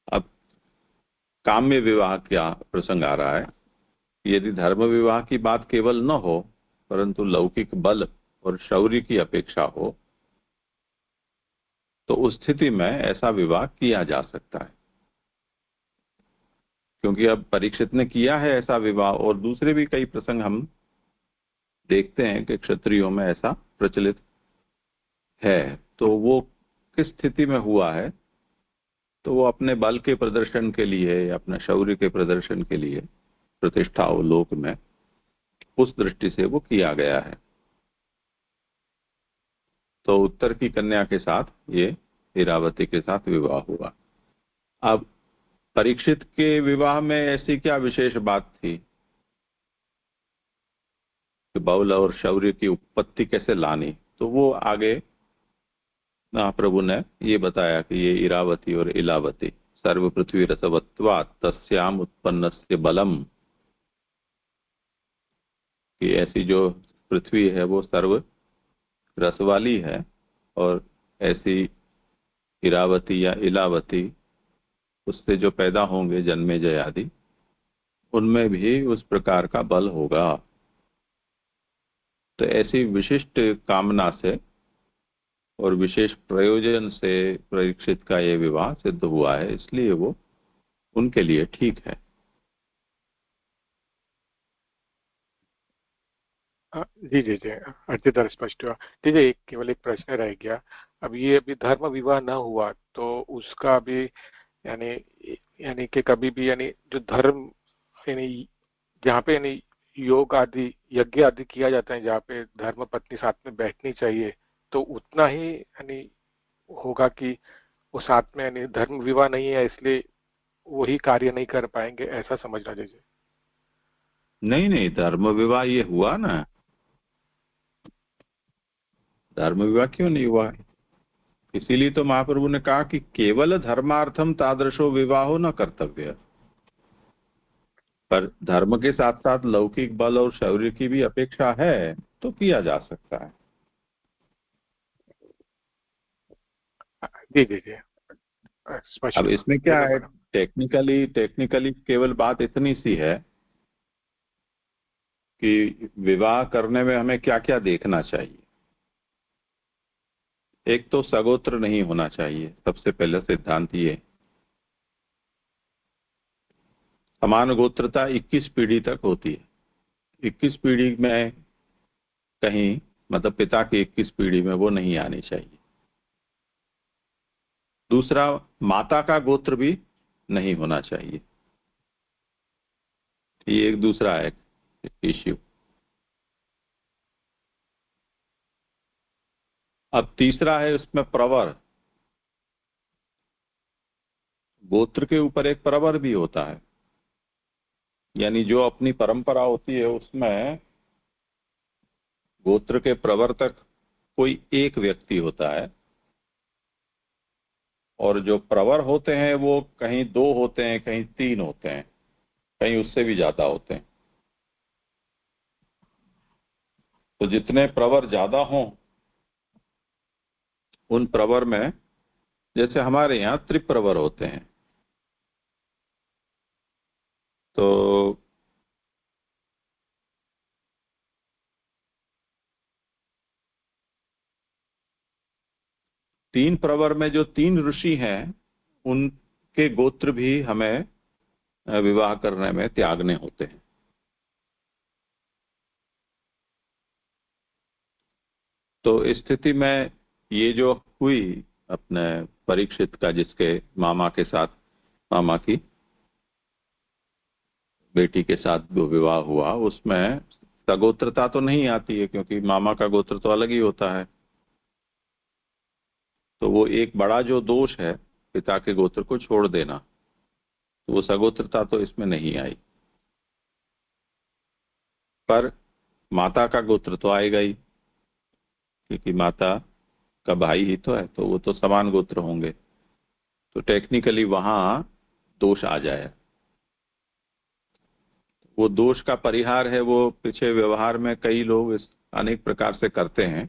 अब काम्य विवाह क्या प्रसंग आ रहा है। यदि धर्म विवाह की बात केवल न हो परंतु लौकिक बल और शौर्य की अपेक्षा हो तो उस स्थिति में ऐसा विवाह किया जा सकता है, क्योंकि अब परीक्षित ने किया है ऐसा विवाह। और दूसरे भी कई प्रसंग हम देखते हैं कि क्षत्रियों में ऐसा प्रचलित है। तो वो किस स्थिति में हुआ है, तो वो अपने बल के प्रदर्शन के लिए, अपने शौर्य के प्रदर्शन के लिए, प्रतिष्ठा और लोक में, उस दृष्टि से वो किया गया है। तो उत्तर की कन्या के साथ ये इरावती के साथ विवाह हुआ। अब परीक्षित के विवाह में ऐसी क्या विशेष बात थी कि बल और शौर्य की उत्पत्ति कैसे लानी, तो वो आगे प्रभु ने ये बताया कि ये इरावती और इलावती सर्व पृथ्वी रसवत्वात् तस्याम उत्पन्नस्य बलम, कि ऐसी जो पृथ्वी है वो सर्व रस वाली है, और ऐसी इरावती या इलावती उससे जो पैदा होंगे जन्मेजय आदि, उनमें भी उस प्रकार का बल होगा। तो ऐसी विशिष्ट कामना से और विशेष प्रयोजन से परीक्षित का ये विवाह सिद्ध हुआ है, इसलिए वो उनके लिए ठीक है। जी जी जी, अच्छी तरह स्पष्ट हुआ। जी जी, केवल एक प्रश्न रह गया। अब ये अभी धर्म विवाह न हुआ तो उसका भी यानी यानी कि कभी भी यानी जो धर्म यानी जहाँ पे यानी योग आदि यज्ञ आदि किया जाता है, जहाँ पे धर्म पत्नी साथ में बैठनी चाहिए, तो उतना ही यानी होगा कि वो साथ में यानी धर्म विवाह नहीं है इसलिए वही कार्य नहीं कर पाएंगे, ऐसा समझना चाहिए। नहीं, धर्म विवाह ये हुआ ना, धर्म विवाह क्यों नहीं हुआ है? इसीलिए तो महाप्रभु ने कहा कि केवल धर्मार्थम तादृशो विवाहो न कर्तव्य, पर धर्म के साथ साथ लौकिक बल और शौर्य की भी अपेक्षा है तो किया जा सकता है। जी जी जी, स्पष्ट अब हुआ। इसमें क्या है, धन्यवाद। टेक्निकली केवल बात इतनी सी है कि विवाह करने में हमें क्या क्या देखना चाहिए। एक तो सगोत्र नहीं होना चाहिए, सबसे पहले सिद्धांत ये। समान गोत्रता 21 पीढ़ी तक होती है। 21 पीढ़ी में कहीं, मतलब पिता की 21 पीढ़ी में वो नहीं आनी चाहिए। दूसरा, माता का गोत्र भी नहीं होना चाहिए। ये एक दूसरा है इश्यू। अब तीसरा है उसमें प्रवर। गोत्र के ऊपर एक प्रवर भी होता है, यानी जो अपनी परंपरा होती है उसमें गोत्र के प्रवर्तक कोई एक व्यक्ति होता है, और जो प्रवर होते हैं वो कहीं 2 होते हैं, कहीं 3 होते हैं, कहीं उससे भी ज्यादा होते हैं। तो जितने प्रवर ज्यादा हों, उन प्रवर में, जैसे हमारे यहाँ त्रिप्रवर होते हैं, तो तीन प्रवर में जो 3 ऋषि हैं, उनके गोत्र भी हमें विवाह करने में त्यागने होते हैं। तो इस स्थिति में ये जो हुई अपने परीक्षित का, जिसके मामा के साथ, मामा की बेटी के साथ जो विवाह हुआ, उसमें सगोत्रता तो नहीं आती है, क्योंकि मामा का गोत्र तो अलग ही होता है। तो वो एक बड़ा जो दोष है, पिता के गोत्र को छोड़ देना, तो वो सगोत्रता तो इसमें नहीं आई। पर माता का गोत्र तो आएगा ही, क्योंकि माता का भाई ही तो है, तो वो तो समान गोत्र होंगे। तो टेक्निकली वहां दोष आ जाए। वो दोष का परिहार है, वो पीछे व्यवहार में कई लोग इस अनेक प्रकार से करते हैं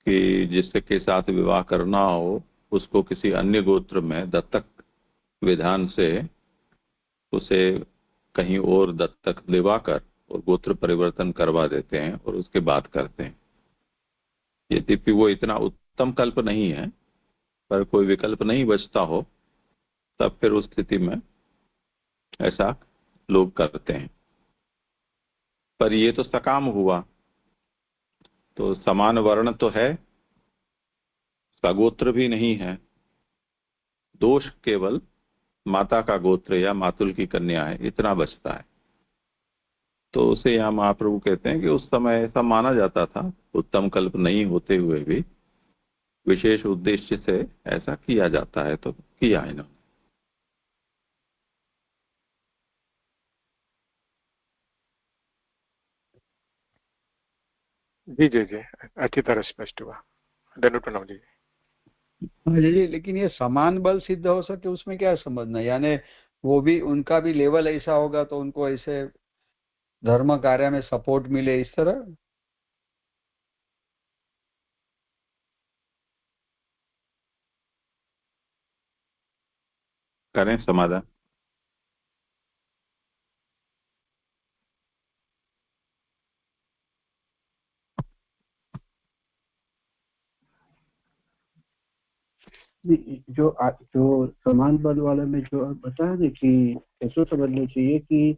कि जिसके साथ विवाह करना हो उसको किसी अन्य गोत्र में दत्तक विधान से उसे कहीं और दत्तक दिवाकर और गोत्र परिवर्तन करवा देते हैं और उसके बाद करते हैं। यद्यपि वो इतना उत्तम कल्प नहीं है, पर कोई विकल्प नहीं बचता हो, तब फिर उस स्थिति में ऐसा लोग करते हैं। पर ये तो सकाम हुआ, तो समान वर्ण तो है, सगोत्र भी नहीं है, दोष केवल माता का गोत्र या मातुल की कन्या है, इतना बचता है। तो उसे यहाँ महाप्रभु कहते हैं कि उस समय ऐसा माना जाता था, उत्तम कल्प नहीं होते हुए भी विशेष उद्देश्य से ऐसा किया जाता है, तो किया इन्होंने। जी जी जी, अच्छी तरह स्पष्ट हुआ। धन्यवाद प्रणाम जी। हाँ जी, लेकिन ये समान बल सिद्ध हो सके उसमें क्या समझना, यानी वो भी, उनका भी लेवल ऐसा होगा तो उनको ऐसे धर्म कार्य में सपोर्ट मिले, इस तरह। करें समाधान। जो समान बल वाले में जो बताया ना कि ऐसा समझना चाहिए कि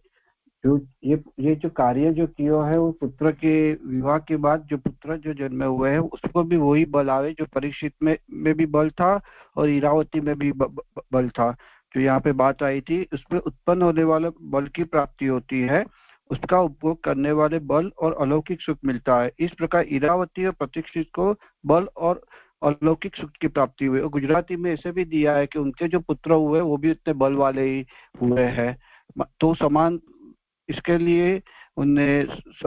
जो ये जो कार्य जो किया है वो पुत्र के विवाह के बाद जो पुत्र जो जन्मे हुए हैं उसको भी वही बल आवे जो परीक्षित में भी बल था और इरावती में भी बल था। जो यहाँ पे बात आई थी, उसमें उत्पन्न होने वाले बल की प्राप्ति होती है, उसका उपभोग करने वाले बल और अलौकिक सुख मिलता है। इस प्रकार इरावती और प्रतीक्षित को बल और अलौकिक सुख की प्राप्ति हुई। और गुजराती में ऐसे भी दिया है कि उनके जो पुत्र हुए वो भी उतने बल वाले ही हुए हैं। तो समान, इसके लिए उन्हें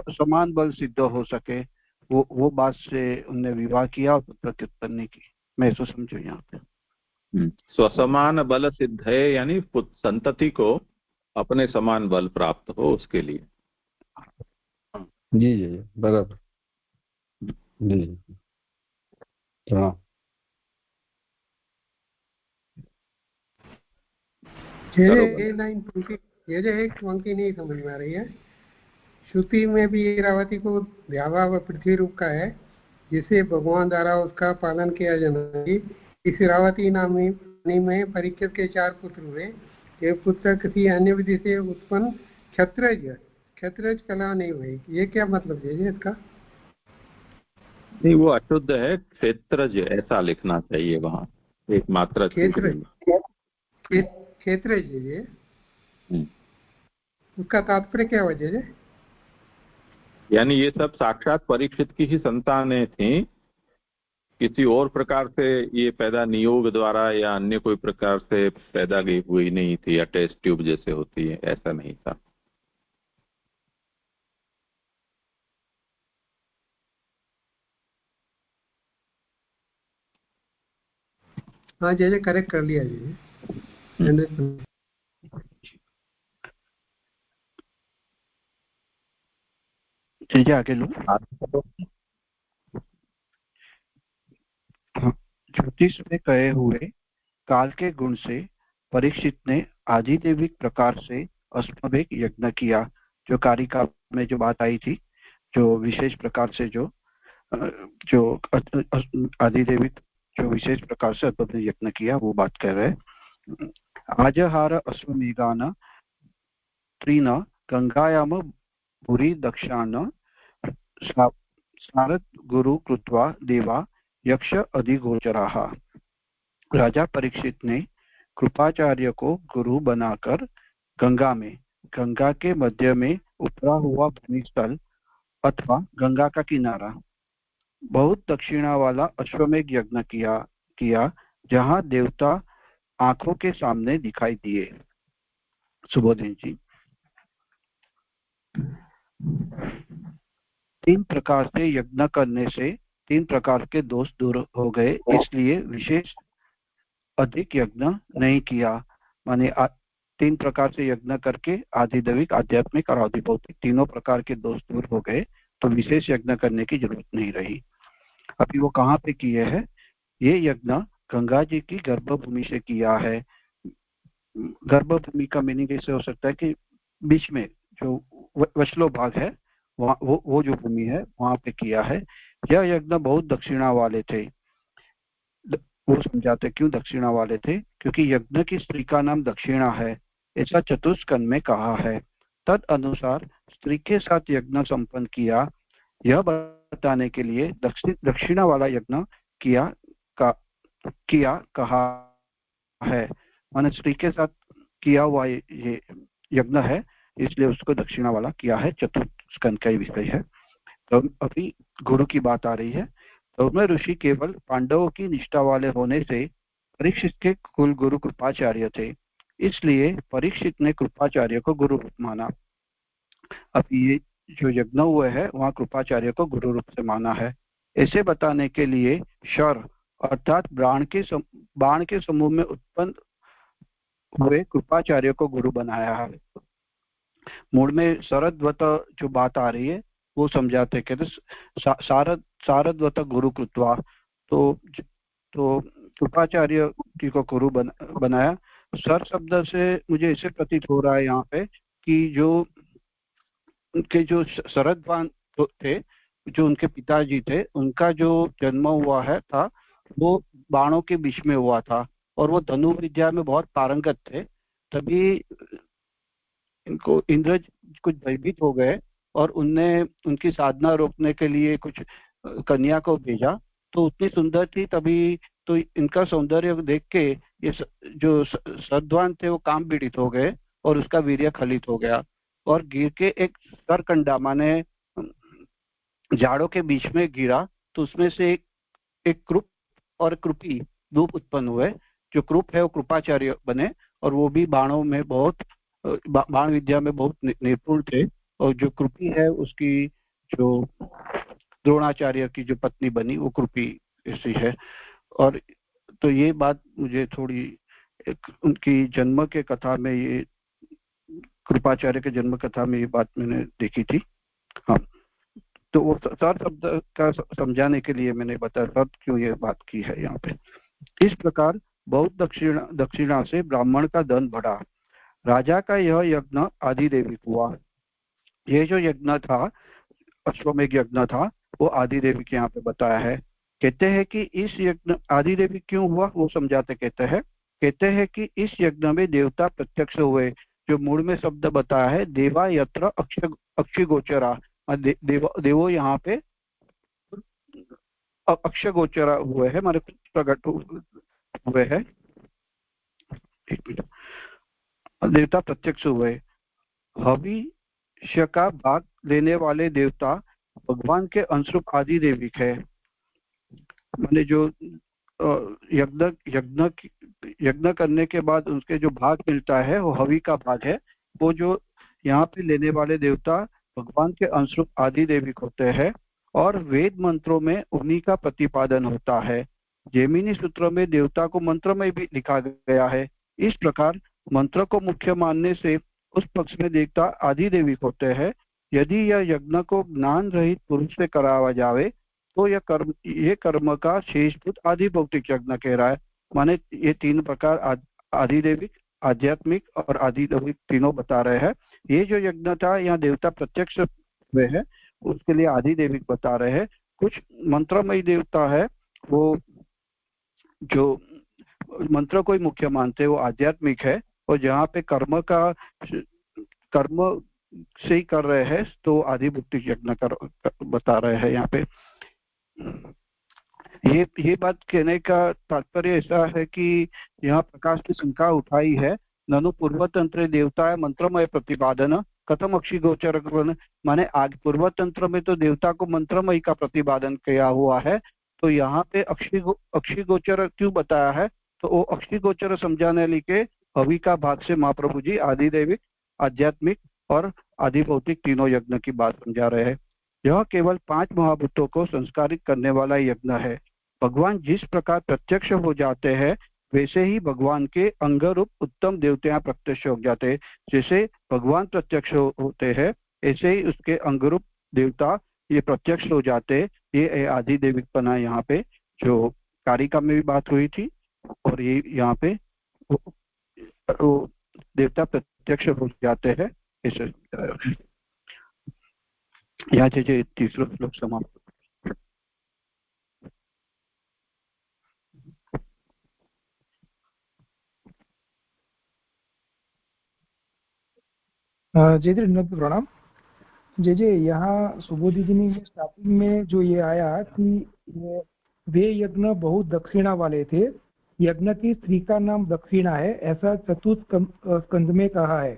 समान बल सिद्ध हो सके, वो बात से उनने विवाह किया और पुत्र की उत्पत्ति की। मैं इसको समझू यहाँ पे। स्वसमान बल सिद्ध है, यानी संतति को अपने समान बल प्राप्त हो उसके लिए। जी जी बराबर जी। हाँ ये लाइन पंक्ति, ये जो एक पंक्ति नहीं समझ में आ रही है। श्रुति में भी इरावती को द्यावा व पृथ्वी रूप का है, जिसे भगवान द्वारा उसका पालन किया जाना चाहिए। इस इरावती नामी में परीक्षित के 4 पुत्र हुए। ये पुत्र किसी अन्य विधि से उत्पन्न क्षत्रज कला नहीं हुई। ये क्या मतलब है इसका? नहीं, वो अशुद्ध है, क्षेत्रज ऐसा लिखना चाहिए वहाँ, एक मात्रा क्षेत्रज ये उसका तात्पर्य क्या वजह है? यानी ये सब साक्षात परीक्षित की ही संतानें थी, किसी और प्रकार से ये पैदा नियोग द्वारा या अन्य कोई प्रकार से पैदा गई हुई नहीं थी, या टेस्ट ट्यूब जैसे होती है, ऐसा नहीं था। हाँ जैसे करेक्ट कर लिया जी। चलिए आगे लो। ज्योतिष में कहे हुए काल के गुण से परीक्षित ने आदिदेविक प्रकार से अश्वमेध यज्ञ किया। जो कारिका में जो बात आई थी, जो विशेष प्रकार से जो आदिदेविक जो विशेष प्रकार से अश्वमेध यज्ञ किया, वो बात कर रहे हैं। आजहार अश्वमेधान त्रीन गंगायाम भूरि दक्षाण सारद गुरु कृत्वा देवा यक्ष अधिगोचराः। राजा परीक्षित ने कृपाचार्य को गुरु बनाकर गंगा के मध्य में उपरा हुआ भूमि स्थल अथवा गंगा का किनारा बहुत दक्षिणा वाला अश्वमेध यज्ञ किया जहाँ देवता आंखों के सामने दिखाई दिए। सुबोधन जी। 3 प्रकार से यज्ञ करने से 3 प्रकार के दोष दूर हो गए, इसलिए विशेष अधिक यज्ञ नहीं किया। माने 3 प्रकार से यज्ञ करके आधिदैविक, आध्यात्मिक और आधिभौतिक तीनों प्रकार के दोष दूर हो गए, तो विशेष यज्ञ करने की जरूरत नहीं रही। अभी वो कहाँ पे किए हैं? ये यज्ञ गंगा जी की गर्भभूमि से किया है। गर्भभूमि का मीनिंग ऐसे हो सकता है कि बीच में जो वचलो भाग है, वो जो भूमि है वहां पे किया है। यह यज्ञ बहुत दक्षिणा वाले थे। वो समझाते क्यों दक्षिणा वाले थे? क्योंकि यज्ञ की स्त्री का नाम दक्षिणा है, ऐसा चतुष्कंद में कहा है। तद अनुसार स्त्री के साथ यज्ञ संपन्न किया, यह बताने के लिए दक्षिणा वाला यज्ञ किया कहा है। माने स्त्री के साथ किया हुआ ये यज्ञ है, इसलिए उसको दक्षिणा वाला किया है। चतुष्कंद का ही विषय है। तो अभी गुरु की बात आ रही है। तो ऋषि केवल पांडवों की निष्ठा वाले होने से परीक्षित के कुल गुरु कृपाचार्य थे, इसलिए परीक्षित ने कृपाचार्य को गुरु रूप माना। अब ये जो यज्ञ हुए है वहाँ कृपाचार्य को गुरु रूप से माना है। ऐसे बताने के लिए शर अर्थात बाण के समूह में उत्पन्न हुए कृपाचार्य को गुरु बनाया है। मूल में शरदवत जो बात आ रही है वो समझाते, कहते शारदवत गुरु कृत्वा, तो कृपाचार्य जी को गुरु बनाया। सर शब्द से मुझे ऐसे प्रतीत हो रहा है यहाँ पे कि जो उनके जो शरदवान थे, जो उनके पिताजी थे, उनका जो जन्म हुआ है था वो बाणों के बीच में हुआ था और वो धनु विद्या में बहुत पारंगत थे। तभी इनको इंद्र कुछ भयभीत हो गए और उनने उनकी साधना रोकने के लिए कुछ कन्या को भेजा। तो उतनी सुंदर थी, तभी तो इनका सौंदर्य देख के ये जो सद्वान थे वो काम पीड़ित हो गए और उसका वीर्य खलित हो गया और गिर के एक सरकंडा माने झाड़ों के बीच में गिरा। तो उसमें से एक कृप और कृपी रूप उत्पन्न हुए। जो कृप है वो कृपाचार्य बने और वो भी बाणों में बहुत बाण विद्या में बहुत निपुण थे, और जो कृपी है उसकी जो द्रोणाचार्य की जो पत्नी बनी वो कृपी ऐसी है। और तो ये बात मुझे थोड़ी उनकी जन्म के कथा में, ये कृपाचार्य के जन्म कथा में ये बात मैंने देखी थी। हाँ, तो वो सर शब्द का समझाने के लिए मैंने बताया सर क्यों ये बात की है यहाँ पे। इस प्रकार बहुत दक्षिणा से ब्राह्मण का धन बढ़ा। राजा का यह यज्ञ आदिदेविक हुआ। ये जो यज्ञ था, अश्वमेघ यज्ञ था, वो आदिदेविक यहाँ पे बताया है। कहते हैं कि इस यज्ञ आदिदेविक क्यों हुआ वो समझाते कहते हैं कि इस यज्ञ में देवता प्रत्यक्ष हुए। जो मूल में शब्द बताया है देवा यत्र अक्षय गोचरा, देवो यहाँ पे अक्षय गोचरा हुए हैं, माने प्रकट हुए हैं। एक मिनट, देवता प्रत्यक्ष हुए। हविष्य का भाग लेने वाले देवता भगवान के अंशरूप आदिदेविक है। माने जो यज्ञ करने के बाद उसके जो भाग मिलता है वो हवि का भाग है। वो जो यहाँ पे लेने वाले देवता भगवान के अंशरूप आदिदेविक होते हैं और वेद मंत्रों में उन्हीं का प्रतिपादन होता है। जैमिनी सूत्रों में देवता को मंत्र में भी लिखा गया है। इस प्रकार मंत्र को मुख्य मानने से उस पक्ष में देवता आदिदेविक होते हैं। यदि यह यज्ञ को ज्ञान रहित पुरुष से करावा जावे तो ये कर्म का शेषभूत आदि भौतिक यज्ञ कह रहा है। माने ये तीन प्रकार आदिदेविक, आध्यात्मिक और आदिदैविक तीनों बता रहे हैं। ये जो यज्ञ था यहाँ देवता प्रत्यक्ष हुए हैं, उसके लिए आदिदेविक बता रहे हैं। कुछ मंत्रमयी देवता है, वो जो मंत्र को ही मुख्य मानते हैं वो आध्यात्मिक है। और जहाँ पे कर्म से ही कर रहे हैं तो आदिभौतिक यज्ञ बता रहे हैं यहाँ पे। ये बात कहने का तात्पर्य ऐसा है कि यहाँ प्रकाश की शंका उठाई है। ननु पूर्वतंत्र देवता मंत्रमय प्रतिपादन कथम अक्षी गोचर, माने आज पूर्वतंत्र में तो देवता को मंत्रमय का प्रतिपादन किया हुआ है, तो यहाँ पे अक्षी गोचर क्यों बताया है? तो वो अक्षी गोचर समझाने लिखे हवि का भाग से महाप्रभु जी आदिदैविक, आध्यात्मिक और आदिभौतिक तीनों यज्ञ की बात समझा रहे हैं। यह केवल 5 महाभूतों को संस्कारित करने वाला यज्ञ है। भगवान जिस प्रकार प्रत्यक्ष हो जाते हैं वैसे ही भगवान के अंग रूप उत्तम देवता प्रत्यक्ष हो जाते हैं। जैसे भगवान प्रत्यक्ष होते हैं ऐसे ही उसके अंग रूप देवता ये प्रत्यक्ष हो जाते। ये आदिदेविकपना यहाँ पे जो कारिका में भी बात हुई थी और ये यहाँ पे वो देवता प्रत्यक्ष हो जाते हैं ऐसे यहाँ से 30 श्लोक समाप्त। जय जय प्रणाम। जय जय, यहाँ सुबोधि जी ने स्टार्टिंग में जो ये आया कि वे यज्ञ बहुत दक्षिणा वाले थे, यज्ञ की स्त्री का नाम दक्षिणा है, ऐसा चतुर्थ स्कंद में कहा है।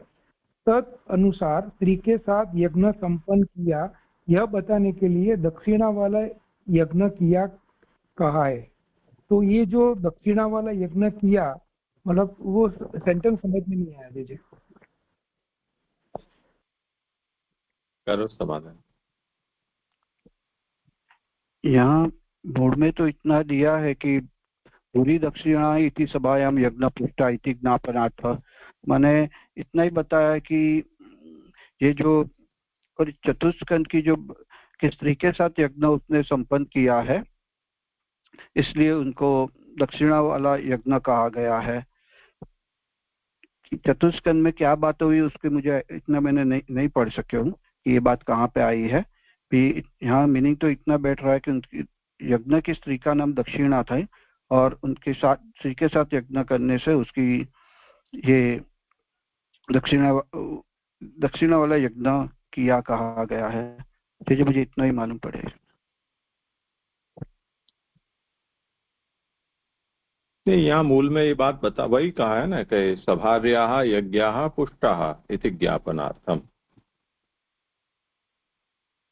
तद अनुसार स्त्री के साथ यज्ञ संपन्न किया, यह बताने के लिए दक्षिणा वाला यज्ञ किया कहा है। तो ये जो दक्षिणा वाला यज्ञ किया, मतलब वो सेंटेंस समझ में नहीं आया। दीजिए करो समाधान। यहाँ बोर्ड में तो इतना दिया है कि पूरी दक्षिणा इति सभायाम यज्ञ पुष्टा इति ज्ञापनार्थ, माने इतना ही बताया कि ये जो चतुष्कंद की जो किस तरीके साथ यज्ञ उसने संपन्न किया है इसलिए उनको दक्षिणा वाला यज्ञ कहा गया है। चतुष्कंद में क्या बात हुई उसके मुझे इतना मैंने नहीं पढ़ सके हूँ कि ये बात कहाँ पे आई है। यहाँ मीनिंग तो इतना बैठ रहा है कि उनकी यज्ञ की स्त्री का नाम दक्षिणा था और उनके साथ स्त्री के साथ यज्ञ करने से उसकी ये दक्षिणा वाला यज्ञ किया कहा गया है। जैसे मुझे इतना ही मालूम पड़े। यहाँ मूल में ये बात बता वही कहा है ना कि सभार्याः यज्ञाः पुष्टाः इति ज्ञापनार्थम।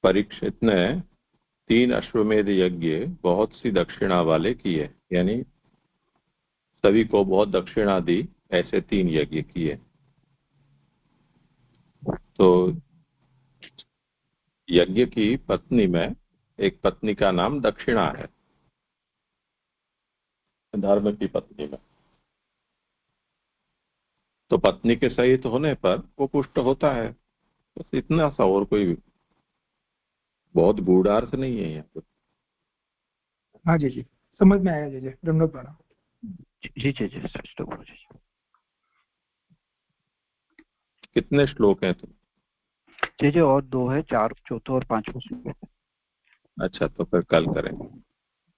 परीक्षित ने 3 अश्वमेध यज्ञ बहुत सी दक्षिणा वाले किए, यानी सभी को बहुत दक्षिणा दी, ऐसे 3 यज्ञ किए। तो यज्ञ की पत्नी में एक पत्नी का नाम दक्षिणा है धर्म की पत्नी में। तो पत्नी के सहित होने पर वो पुष्ट होता है, बस इतना सा, और कोई बहुत गूढ़ अर्थ नहीं है यहाँ पे। हाँ जी जी, समझ में आया जी जी, दंडोत प्रणाम। जी जी जी सच तो बोलो जी। कितने श्लोक हैं तुम? जी जी और 2 है, 4 चौथा और 5वां श्लोक। अच्छा, तो फिर कल करेंगे।